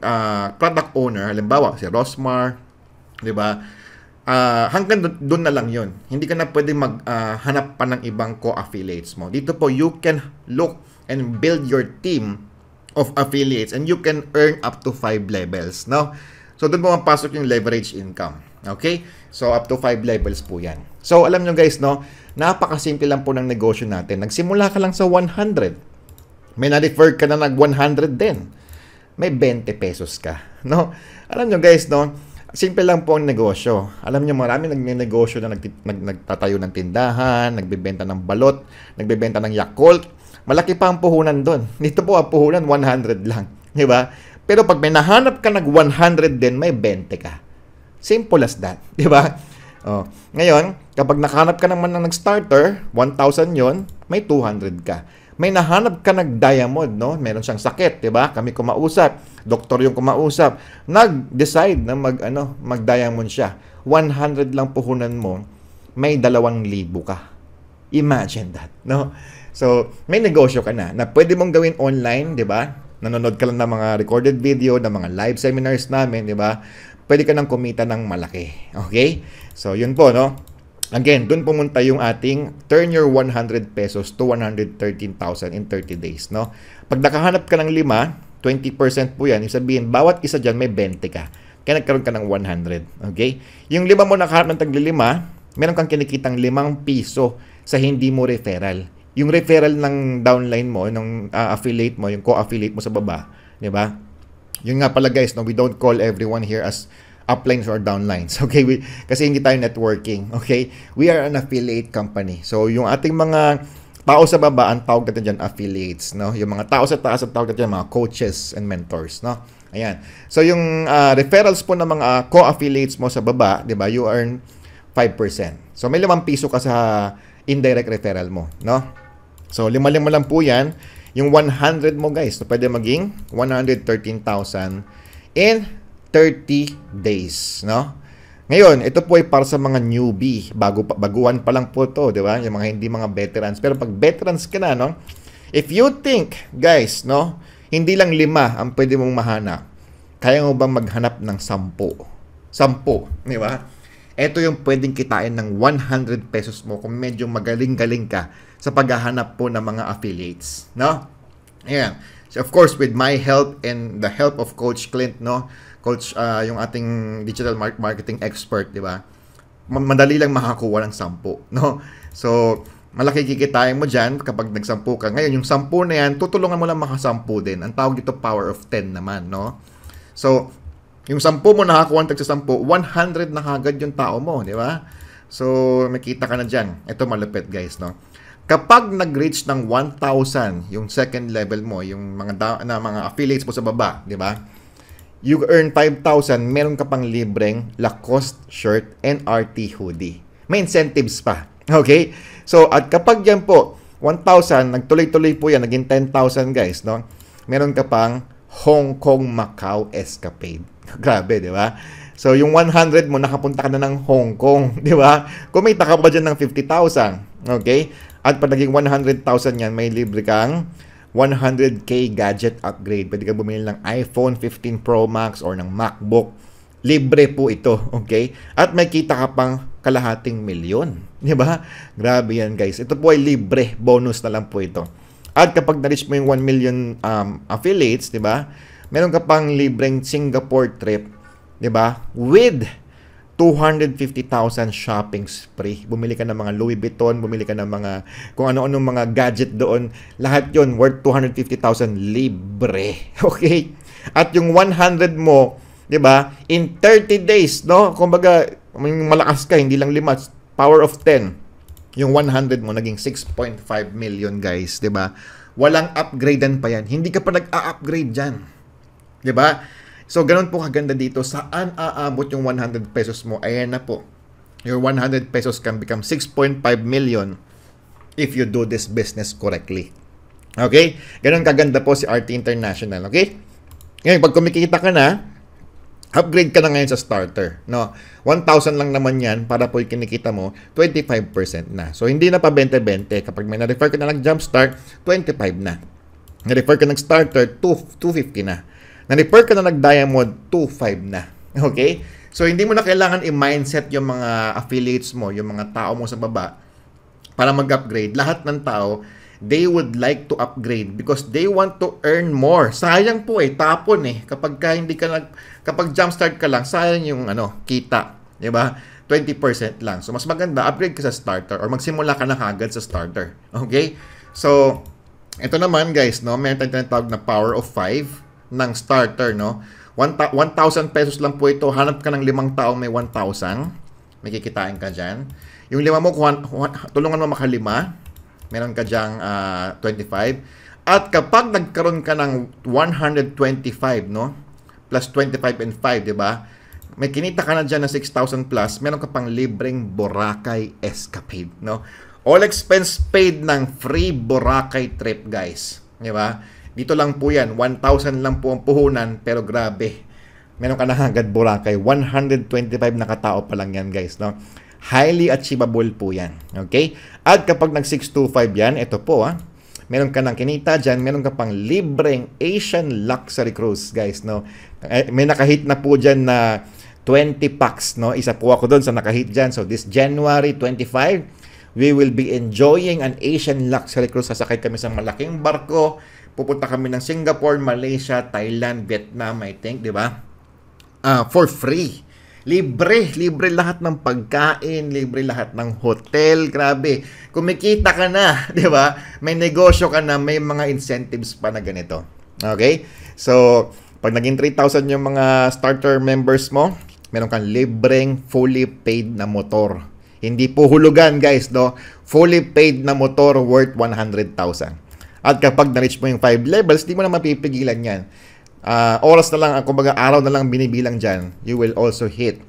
product owner, halimbawa, si Rosmar, di ba? Hanggang doon na lang yun. Hindi ka na pwede maghanap pa ng ibang co-affiliates mo. Dito po, you can look and build your team of affiliates and you can earn up to 5 levels. No? So, doon po mapasok yung leverage income. Okay? So, up to 5 levels po yan. So, alam nyo guys, no? Napakasimple lang po ng negosyo natin. Nagsimula ka lang sa 100. May na-refer ka na nag-100 din. May 20 pesos ka. No? Alam nyo guys, no? Simple lang po ang negosyo. Alam nyo, marami nagnegosyo na nagtatayo ng tindahan, nagbebenta ng balot, nagbebenta ng Yakult. Malaki pa ang puhunan doon. Dito po ang puhunan, 100 lang. Di ba? Pero pag may nahanap ka nag-100 din, may 20 ka. Simple as that. Di ba? Oh. Ngayon, kapag nakahanap ka naman ng nag-starter, 1,000 yon, may 200 ka. May nahanap ka nag-diamond, no? Meron siyang sakit, 'di ba? Kami kumausap, doktor yung kumausap, nag-decide na mag-diamond siya. 100 lang puhunan mo, may 2,000 ka. Imagine that, no? So, may negosyo ka na pwede mong gawin online, 'di ba? Nanonood ka lang ng mga recorded video, ng mga live seminars namin, 'di ba? Pwede ka nang kumita ng malaki. Okay? So, yun po, no? Again, doon pumunta yung ating turn your 100 pesos to 113,000 in 30 days, no? Pag nakahanap ka ng 5, 20% po yan. Yung sabihin, bawat isa dyan may 20 ka. Kaya nagkaroon ka ng 100, okay? Yung 5 mo nakahanap ng tagli 5, meron kang kinikitang 5 piso sa hindi mo referral. Yung referral ng downline mo, ng affiliate mo, yung co-affiliate mo sa baba, di ba? Yun nga pala guys, no? We don't call everyone here as uplines or downlines. Okay? Kasi hindi tayo networking. Okay? We are an affiliate company. So, yung ating mga tao sa baba, ang tawag natin dyan, affiliates. No? Yung mga tao sa taas, ang tawag natin dyan, mga coaches and mentors. No? Ayan. So, yung referrals po ng mga co-affiliates mo sa baba, di ba, you earn 5%. So, may 5 piso ka sa indirect referral mo. No? So, 5 lang po yan. Yung 100 mo, guys, so pwede maging 113,000 in 30 days, no? Ngayon, ito po ay para sa mga newbie, baguhan pa lang po to, di ba? Yung mga hindi mga veterans. Pero pag veterans ka na, no? If you think, guys, no, hindi lang 5 ang pwede mong mahanap. Kaya mo bang maghanap ng 10? 10, di ba? Ito yung pwedeng kitain ng 100 pesos mo kung medyo magaling-galing ka sa paghahanap po ng mga affiliates, no? Ayan. So, of course, with my help and the help of Coach Clint, no? Coach, yung ating digital marketing expert, di ba? Madali lang makakuha ng 10, no? So, malaki kikitain mo dyan kapag nag-10 ka. Ngayon, yung 10 na yan, tutulungan mo lang maka-10 din. Ang tawag dito, power of 10 naman, no? So, yung 10 mo nakakuha ng sa 10, 100 na kagad yung tao mo, di ba? So, makita ka na dyan. Ito malupit, guys, no? Kapag nag-reach ng 1,000, yung second level mo, yung mga affiliates mo sa baba, di ba? You earn 5,000, meron ka pang libreng Lacoste shirt and RT hoodie. May incentives pa. Okay? So, at kapag yan po, 1,000, nagtuloy-tuloy po yan, naging 10,000 guys, no? Meron ka pang Hong Kong Macau escapade. Grabe, di ba? So, yung 100 mo, nakapunta ka na ng Hong Kong, di ba? Kumita ka ba dyan ng 50,000? Okay? At pag naging 100,000 yan, may libre kang 100K gadget upgrade. Pwede ka bumili ng iPhone 15 Pro Max or ng MacBook. Libre po ito, okay? At may kita ka pang kalahating milyon, di ba? Grabe yan, guys. Ito po ay libre. Bonus na lang po ito. At kapag na-reach mo yung 1 million affiliates, di ba? Meron ka pang libreng Singapore trip, di ba? With 250,000 shopping spree. Bumili ka ng mga Louis Vuitton, bumili ka ng mga kung ano-anong mga gadget doon. Lahat yon worth 250,000 libre. Okay? At yung 100 mo, 'di ba? In 30 days, no? Kumbaga, malakas ka, hindi lang 5, power of 10. Yung 100 mo naging 6.5 million, guys, 'di ba? Walang upgradean pa yan. Hindi ka pa nag-a-upgrade diyan. 'Di ba? So, ganun po kaganda dito. Saan aabot yung 100 pesos mo? Ayan na po. Your 100 pesos can become 6.5 million if you do this business correctly. Okay? Ganun kaganda po si RT International. Okay? Ngayon, pag kumikita ka na, upgrade ka na ngayon sa starter. No? 1,000 lang naman yan para po yung kinikita mo, 25% na. So, hindi na pa 20-20. Kapag may na-refer ka na nag-jumpstart, 25 na. Na-refer ka ng starter, 250 na. Na-refer ka na nag-diamond, 2.5 na. Okay? So, hindi mo na kailangan i-mindset yung mga affiliates mo, yung mga tao mo sa baba para mag-upgrade. Lahat ng tao, they would like to upgrade because they want to earn more. Sayang po tapon Kapag kapag jumpstart ka lang, sayang yung kita. Diba? 20% lang. So, mas maganda, upgrade ka sa starter or magsimula ka na agad sa starter. Okay? So, ito naman guys, no? Meron tayong tinatawag na power of 5 ng starter, no? 1,000 pesos lang po ito. Hanap ka ng 5 taong may 1,000. May kikitain ka dyan. Yung 5 mo, tulungan mo makalima. Meron ka dyang 25. At kapag nagkaroon ka ng 125, no? Plus 25 and 5, di ba? May kinita ka na dyan na 6,000 plus. Meron ka pang libreng Boracay Escapade, no? All expense paid ng free Boracay trip, guys. Di ba? Dito lang po yan. 1,000 lang po ang puhunan. Pero grabe. Meron ka na agad Boracay. 125 na katao pa lang yan, guys. No? Highly achievable po yan. Okay? At kapag nag-625 yan, ito po meron ka ng kinita dyan. Meron ka pang libreng Asian Luxury Cruise, guys. No? May nakahit na po dyan na 20 packs. No? Isa po ako doon sa nakahit dyan. So this January 25, we will be enjoying an Asian Luxury Cruise. Sasakay kami sa malaking barko. Pupunta kami ng Singapore, Malaysia, Thailand, Vietnam, I think, di ba? For free. Libre lahat ng pagkain, libre lahat ng hotel, grabe. Kumikita ka na, di ba? May negosyo ka na, may mga incentives pa na ganito. Okay? So, pag naging 3,000 yung mga starter members mo, meron kang libreng fully paid na motor. Hindi po hulugan, guys, no? Fully paid na motor worth 100,000. At kapag na-reach mo yung 5 levels, di mo na mapipigilan yan. Oras na lang, kumbaga araw na lang binibilang dyan, you will also hit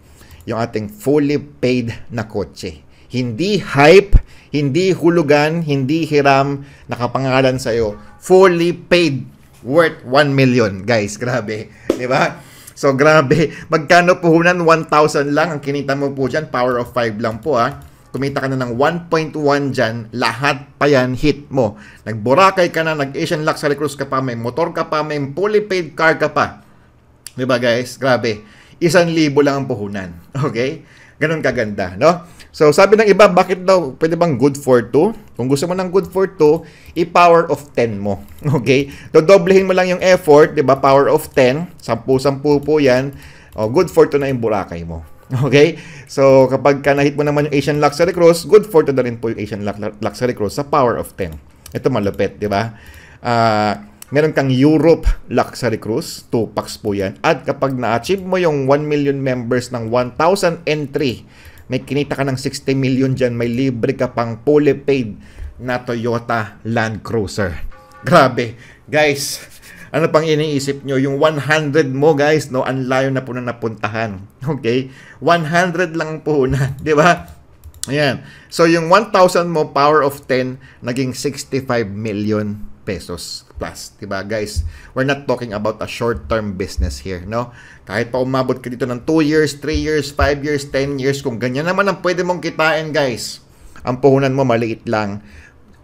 yung ating fully paid na kotse. Hindi hype, hindi hulugan, hindi hiram, nakapangalan sa'yo. Fully paid, worth 1 million. Guys, grabe. Di ba? So, grabe. Magkano puhunan? 1,000 lang. Ang kinita mo po dyan, power of 5 lang po kumita ka na ng 1.1 dyan, lahat pa yan hit mo. Nag-Boracay ka na, nag-Asian Luxury Cruise ka pa, may motor ka pa, may fully paid car ka pa. Diba guys? Grabe. 1,000 lang ang puhunan. Okay? Ganun kaganda, no? So, sabi ng iba, bakit daw, pwede bang good for 2? Kung gusto mo ng good for 2, i-power of 10 mo. Okay? Dodoblehin mo lang yung effort, diba? Power of 10, 10 po yan. Good for 2 na yung Boracay mo. Okay? So, kapag nahit mo naman yung Asian Luxury Cruise, good for to na rin po yung Asian Luxury Cruise sa power of 10. Ito malupit, di ba? Meron kang Europe Luxury Cruise, 2 packs po yan. At kapag na-achieve mo yung 1 million members ng 1,000 entry, may kinita ka ng 60 million dyan, may libre ka pang fully paid na Toyota Land Cruiser. Grabe. Guys, ano pang iniisip nyo? Yung 100 mo, guys, no? Ang layo na po na napuntahan. Okay? 100 lang po na. Di ba? Ayan. So, yung 1,000 mo, power of 10, naging 65 million pesos plus, 'di ba guys? We're not talking about a short-term business here, no? Kahit pa umabot ka dito ng 2 years, 3 years, 5 years, 10 years, kung ganyan naman ang pwede mong kitain, guys, ang puhunan mo maliit lang,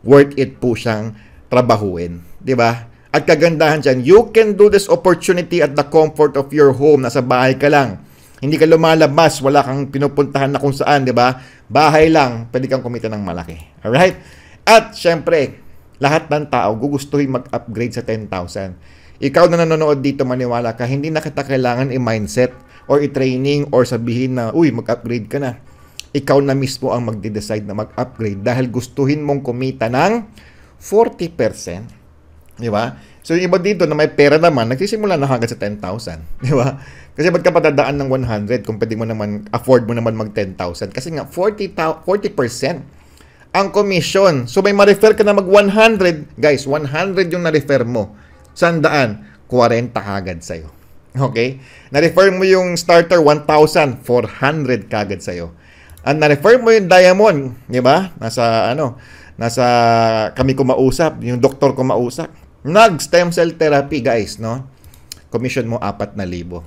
worth it po siyang trabahuin, 'di ba? At kagandahan dyan, you can do this opportunity at the comfort of your home. Nasa bahay ka lang. Hindi ka lumalabas, wala kang pinupuntahan na kung saan, 'di ba? Bahay lang, pwede kang kumita ng malaki. Alright? At syempre, lahat ng tao gugustuhin mag-upgrade sa 10,000. Ikaw na nanonood dito, maniwala ka, hindi na kita kailangan i-mindset or i-training or sabihin na, uy, mag-upgrade ka na. Ikaw na mismo ang magde-decide na mag-upgrade dahil gustuhin mong kumita ng 40%. Di ba? So, yung iba dito na may pera naman, nagsisimula na hanggang sa 10,000. Di ba? Kasi ba't ka patadaan ng 100 kung pwede mo naman, afford mo naman mag 10,000? Kasi nga, 40% ang commission. So, may ma-refer ka na mag 100. Guys, 100 yung na-refer mo. 100, 40 kagad sa'yo. Okay? Na-refer mo yung starter, 1,000, 400 kagad sa'yo. At na-refer mo yung diamond, di ba? Nasa kami kumausap, yung doktor kumausap. Nag-stem cell therapy, guys, no? Commission mo 4,000.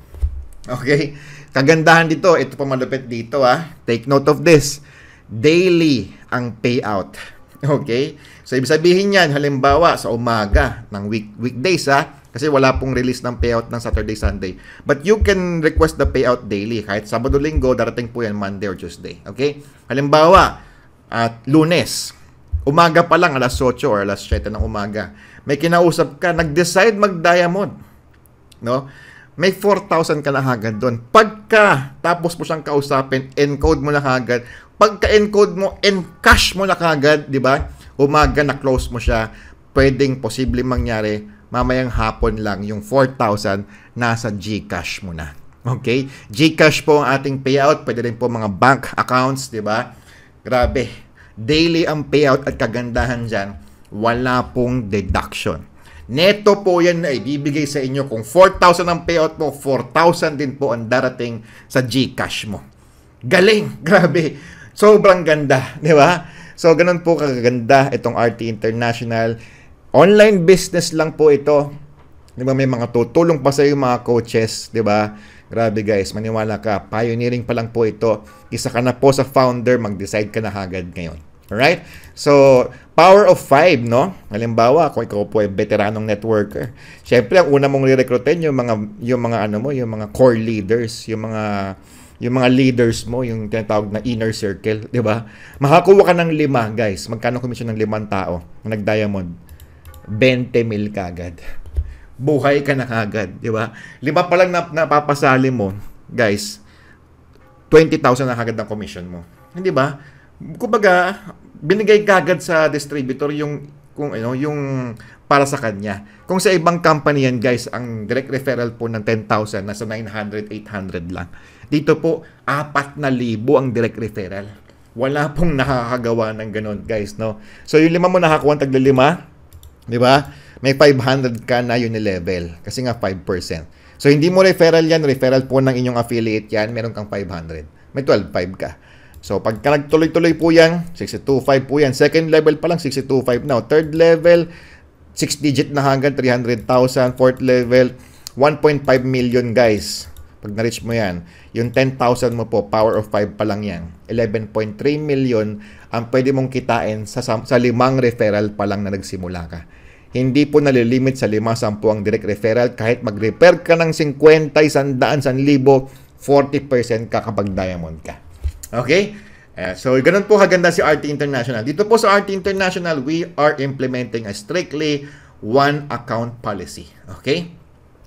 Okay? Kagandahan dito, ito pa malupit dito, Take note of this. Daily ang payout. Okay? So, ibig sabihin yan, halimbawa, sa umaga ng weekdays, kasi wala pong release ng payout ng Saturday, Sunday. But you can request the payout daily. Kahit Sabado, Linggo, darating po yan Monday or Tuesday. Okay? Halimbawa, at Lunes, umaga pa lang, alas 8 or alas 7 ng umaga, may kinausap ka, nag-decide mag-diamond. No? May 4,000 ka na agad doon. Pagka tapos mo siyang kausapin, encode mo na agad. Pagka encode mo, encash mo na agad, di ba? Umaga na close mo siya. Pwedeng posible mangyari, mamayang hapon lang, yung 4,000 nasa GCash mo na. Okay? GCash po ang ating payout. Pwede rin po mga bank accounts, di ba? Grabe. Daily ang payout at kagandahan dyan, wala pong deduction. Neto po yan na ibibigay sa inyo. Kung 4,000 ang payout mo, 4,000 din po ang darating sa GCash mo. Galing! Grabe! Sobrang ganda, di ba? So, ganun po kaganda itong RT International. Online business lang po ito. Di ba, may mga tutulong pa sa yung mga coaches, di ba? Grabe guys, maniwala ka. Pioneering pa lang po ito. Isa ka na po sa founder, mag-decide ka na agad ngayon. Alright? So, power of 5, no? Halimbawa, kung ikaw po ay veteranong networker. Siyempre, ang una mong re-recruitin yung mga core leaders, yung mga leaders mo, yung tinatawag na inner circle, di ba? Makakuha ka ng 5, guys. Magkano komisyon ng 5 tao na nag-diamond? 20,000 kagad. Buhay ka na kagad, di ba? 5 pa lang na napapasali mo, guys, 20,000 na kagad ang commission mo. Hindi ba? Kumbaga, binigay kagad sa distributor yung para sa kanya. Kung sa ibang company yan, guys, ang direct referral po ng 10,000 nasa 900, 800 lang. Dito po, 4,000 ang direct referral. Wala pong nakakagawa ng ganun, guys, no? So, yung 5 mo nakakuha tagli 5, di ba? May 500 ka na yun level kasi nga 5%. So, hindi mo referral yan. Referral po ng inyong affiliate yan. Meron kang 500. May 12,500 ka. So, pagka nagtuloy-tuloy po yan, 62.5 po yan. Second level pa lang, 62.5 now. Third level, 6 digit na hanggang 300,000. Fourth level, 1.5 million, guys. Pag na-reach mo yan, yung 10,000 mo po, power of 5 pa lang yan. 11.3 million ang pwede mong kitain sa 5 referral pa lang na nagsimula ka. Hindi po nalilimit sa 5-10 ang direct referral. Kahit mag-refer ka ng 50, 100, 1,000, 40% ka kapag diamond ka. Okay? So, ganun po kaganda si RT International. Dito po sa RT International, we are implementing a strictly one account policy. Okay?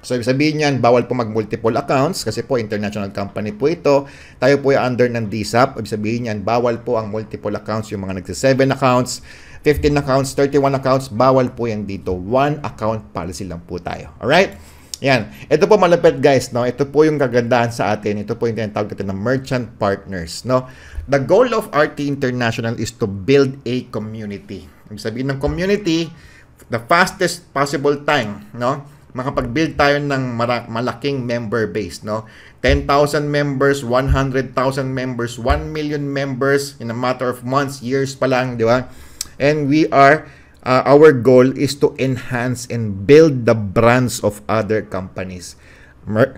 So, ibig sabihin yan, bawal po mag-multiple accounts kasi po international company po ito. Tayo po ay under ng DSAP. Ibig sabihin yan, bawal po ang multiple accounts, yung mga nagsa-7 accounts, 15 accounts, 31 accounts, bawal po yan dito. One account policy lang po tayo. Alright? Yan. Ito po malapit, guys, no? Ito po yung kagandahan sa atin. Ito po yung tinatawag natin na merchant partners, no? The goal of RT International is to build a community. Ibig sabihin ng community, the fastest possible time, no? Makapag-build tayo ng malaking member base, no? 10,000 members, 100,000 members, 1 million members in a matter of months, years pa lang, di ba? And we are our goal is to enhance and build the brands of other companies.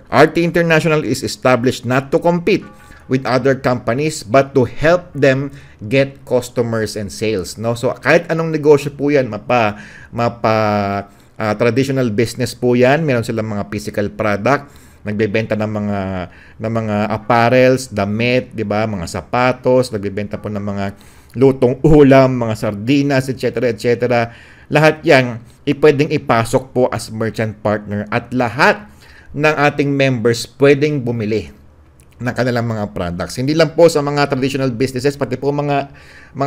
RT International is established not to compete with other companies but to help them get customers and sales, no? So kahit anong negosyo po yan, traditional business po yan, meron silang mga physical product, nagbebenta ng mga apparels, damit, 'di ba, mga sapatos, nagbebenta po ng mga lutong ulam, mga sardinas, etc., etc. Lahat 'yan pwedeng ipasok po as merchant partner at lahat ng ating members pwedeng bumili ng kanilang mga products. Hindi lang po sa mga traditional businesses, pati po mga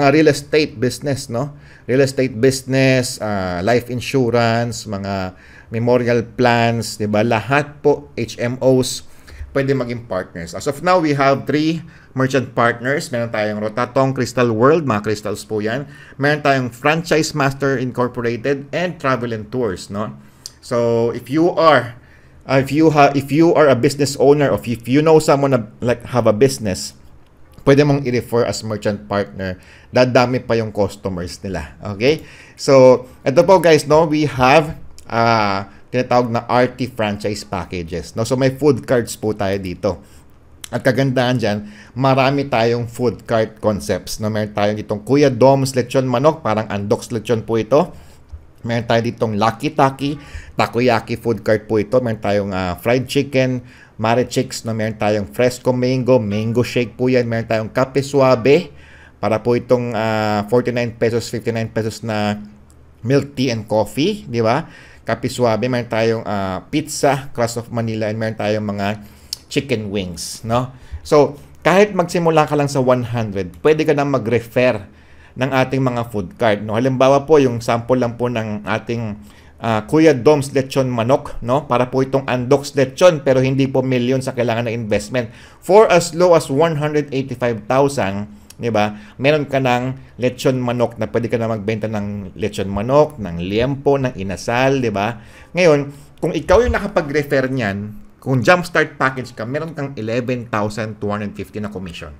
real estate business, no? Real estate business, life insurance, mga memorial plans, 'di ba? Lahat po HMOs pwede maging partners. As of now, we have 3 merchant partners. Meron tayong Rotatong Crystal World, mga crystals po 'yan. Meron tayong Franchise Master Incorporated and Travel and Tours, no? So, if you are a business owner, or if you know someone like have a business, pwede mong i-refer as merchant partner. Dadami pa yung customers nila. Okay? So, ito po guys, no, we have tinatawag na RT franchise packages. No? So, may food carts po tayo dito. At kagandahan dyan, marami tayong food cart concepts. No? Meron tayong itong Kuya Dom's Lechon Manok, parang Andox Lechon po ito. Meron tayo ditong Lucky Taki, Takoyaki food cart po ito. Meron tayong fried chicken, Mare Chicks, no? Meron tayong Fresco Mango, Mango Shake po yan. Meron tayong Kape Suabe, para po itong 49 pesos, 59 pesos na milk tea and coffee, di ba? Kape Suabe. Meron tayong pizza, Crust of Manila, and meron tayong mga chicken wings, no? So, kahit magsimula ka lang sa 100, pwede ka na mag-refer ng ating mga food cart, no? Halimbawa po, yung sample lang po ng ating Kuya Dom's Lechon Manok, no? Para po itong Andox Lechon, pero hindi po million sa kailangan ng investment. For as low as 185,000, di ba? Meron ka ng lechon manok na pwede ka na magbenta ng lechon manok, ng liempo, ng inasal, di ba? Ngayon, kung ikaw yung nakapag-refer niyan, kung jumpstart package ka, meron kang 11,250 na commission.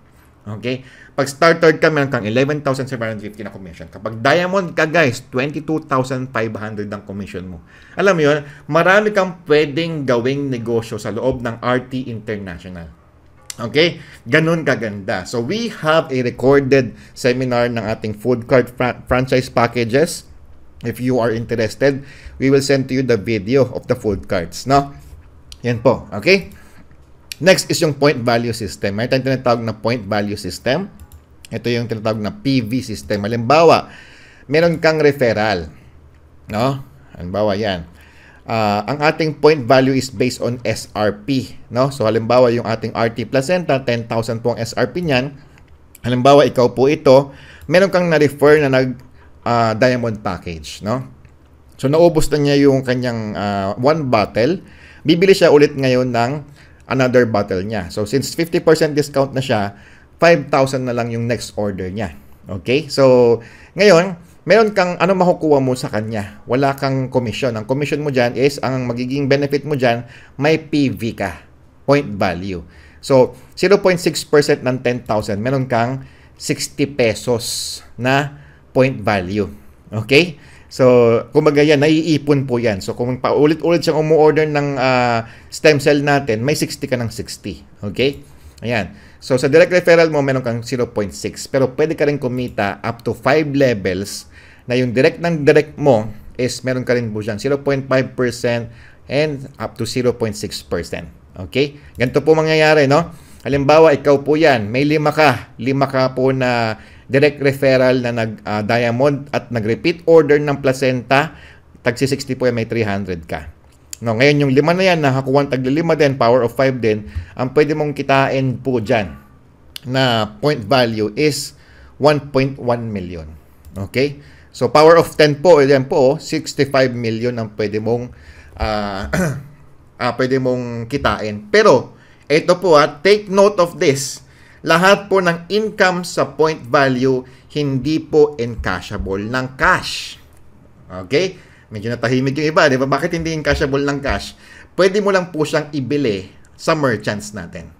Okay? Pag starter ka, meron kang 11,750 na commission. Kapag diamond ka, guys, 22,500 ang commission mo. Alam mo yun, marami kang pwedeng gawing negosyo sa loob ng RT International. Okay? Ganun kaganda. So, we have a recorded seminar ng ating food cart franchise packages. If you are interested, we will send to you the video of the food carts. No? Yan po. Okay? Next is yung point value system. May tayong tinatawag na point value system. Ito yung tinatawag na PV system. Halimbawa, meron kang referral. No? Halimbawa yan. Ang ating point value is based on SRP. No? So, halimbawa, yung ating RT Placenta, 10,000 po ang SRP niyan. Halimbawa, ikaw po ito, meron kang na-refer na diamond package. No? So, naubos na niya yung kanyang 1 bottle. Bibili siya ulit ngayon ng another bottle niya. So, since 50% discount na siya, 5,000 na lang yung next order niya. Okay? So, ngayon, meron kang, ano makukuha mo sa kanya? Wala kang commission. Ang commission mo dyan is, ang magiging benefit mo dyan, may PV ka. Point value. So, 0.6% ng 10,000, meron kang 60 pesos na point value. Okay? So, kumbaga yan, naiipon po yan. So, kung paulit-ulit siyang umu-order ng stem cell natin, may 60 ka ng 60. Okay? Ayan. So, sa direct referral mo, meron kang 0.6. Pero pwede ka rin kumita up to 5 levels na yung direct ng direct mo is meron ka rin po dyan 0.5% and up to 0.6%. Okay? Ganito po mangyayari, no? Halimbawa, ikaw po yan, may 5 ka po na direct referral na nag-diamond at nag-repeat order ng placenta, tagsi 60 po yan, may 300 ka. No, ngayon yung 5 na yan, nakakuha tagli 5 din, power of 5 din, ang pwede mong kitain po dyan na point value is 1.1 million. Okay? So, power of 10 po, yan po, 65 million ang pwede mong pwede mong kitain. Pero, ito po take note of this. Lahat po ng income sa point value, hindi po encashable ng cash. Okay? Medyo natahimik yung iba, di ba? Bakit hindi encashable ng cash? Pwede mo lang po siyang ibili sa merchants natin.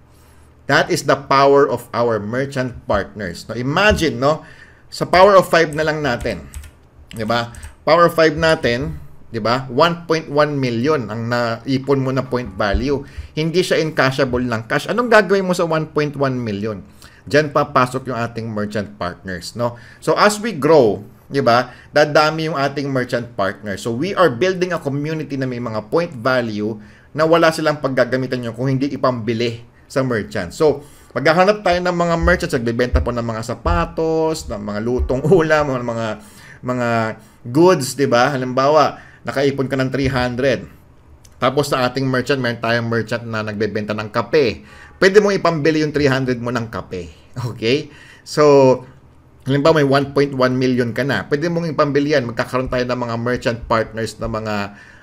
That is the power of our merchant partners. No, imagine, no? Sa power of 5 na lang natin. Di ba? power 5 natin, 'di ba? 1.1 million ang naipon mo na point value. Hindi siya encashable ng cash. Anong gagawin mo sa 1.1 million? Diyan papasok yung ating merchant partners, no? So as we grow, 'di ba? Dadami yung ating merchant partners. So we are building a community na may mga point value na wala silang paggagamitan nyo kung hindi ipambili sa merchant. So, maghahanap tayo ng mga merchants, nagbebenta po ng mga sapatos, ng mga lutong ulam, mga goods, 'di ba? Halimbawa, nakaipon ka ng 300. Tapos sa ating merchant, meron tayong merchant na nagbebenta ng kape. Pwede mong ipambili yung 300 mo ng kape. Okay? So, halimbawa may 1.1 million ka na. Pwede mong ipambili yan. Magkakaroon tayo ng mga merchant partners na mga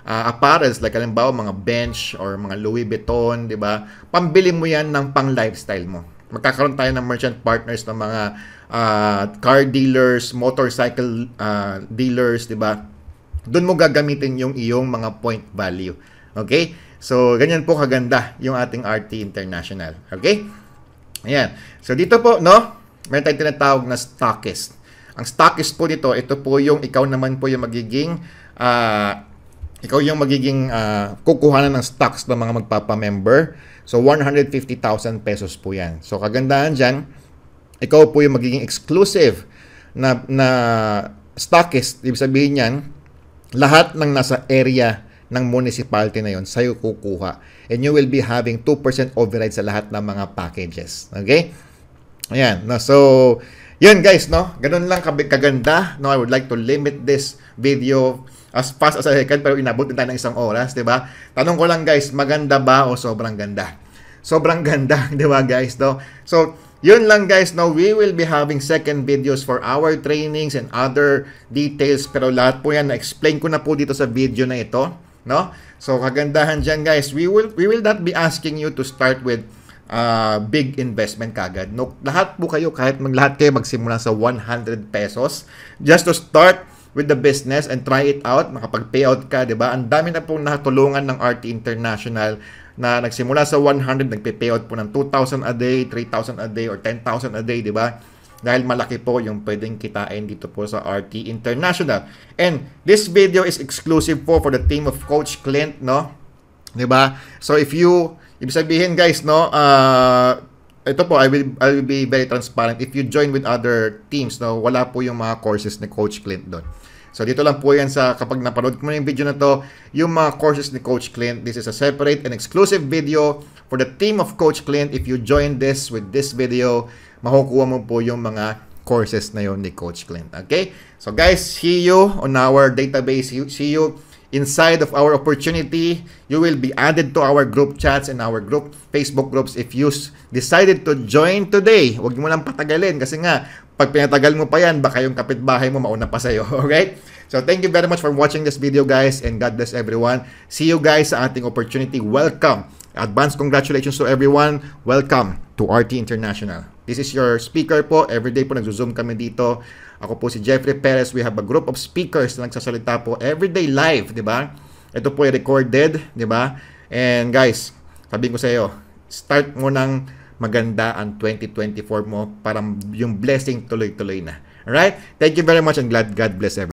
apparels, like halimbawa mga Bench or mga Louis Vuitton, 'di ba? Pambili mo 'yan ng pang-lifestyle mo. Magkakaroon tayo ng merchant partners ng mga car dealers, motorcycle dealers, 'di ba? Doon mo gagamitin yung iyong mga point value. Okay? So, ganyan po kaganda yung ating RT International. Okay? Ayan. So, dito po, no? Meron tayong tinatawag na stockist. Ang stockist po dito, ito po yung ikaw naman po yung magiging kukuhanan ng stocks ng mga magpapamember. So, 150,000 pesos po yan. So, kagandahan dyan, ikaw po yung magiging exclusive na stockist. Ibig sabihin yan, lahat ng nasa area ng municipality na yon sa'yo kukuha. And you will be having 2% override sa lahat ng mga packages. Okay? Ayan. No? So, yun guys, no? Ganun lang kaganda. No? I would like to limit this video as fast as I can, pero inabot din tayo ng 1 oras, di ba? Tanong ko lang guys, maganda ba o sobrang ganda? Sobrang ganda, di ba guys, no? So, yun lang guys, no? We will be having second videos for our trainings and other details, pero lahat po yan, na-explain ko na po dito sa video na ito, no? So, kagandahan dyan guys, we will not be asking you to start with big investment kagad. No? Lahat po kayo, kahit lahat kayo magsimula sa 100 pesos, just to start with the business and try it out, makapag-payout ka, di ba? Ang dami na pong natulungan ng RT International na nagsimula sa 100, nagpe-payout po ng 2,000 a day, 3,000 a day, or 10,000 a day, di ba? Dahil malaki po yung pwedeng kitain dito po sa RT International. And this video is exclusive po for the team of Coach Clint, no? Di ba? So if you, ibig sabihin guys, no, ito po, I will be very transparent. If you join with other teams, no, wala po yung mga courses ni Coach Clint doon. So, dito lang po yan sa, kapag napanood mo na yung video na to, yung mga courses ni Coach Clint. This is a separate and exclusive video for the team of Coach Clint. If you join this with this video, makukuha mo po yung mga courses na yon ni Coach Clint. Okay? So, guys, see you on our database. See you inside of our opportunity. You will be added to our group chats and our group Facebook groups if you decided to join today. Huwag mo lang patagalin kasi nga, pag pinatagal mo pa yan, baka yung kapitbahay mo mauna pa sa'yo. Okay? So, thank you very much for watching this video, guys, and God bless everyone. See you guys sa ating opportunity. Welcome. Advance congratulations to everyone. Welcome to RT International. This is your speaker po. Everyday po nagzo-zoom kami dito. Ako po si Jeffrey Perez. We have a group of speakers na nagsasalita po everyday live, di ba? Ito po ay recorded, di ba? And guys, sabihin ko sa iyo, start mo ng maganda ang 2024 mo para yung blessing tuloy-tuloy na. Alright? Thank you very much and God bless everyone.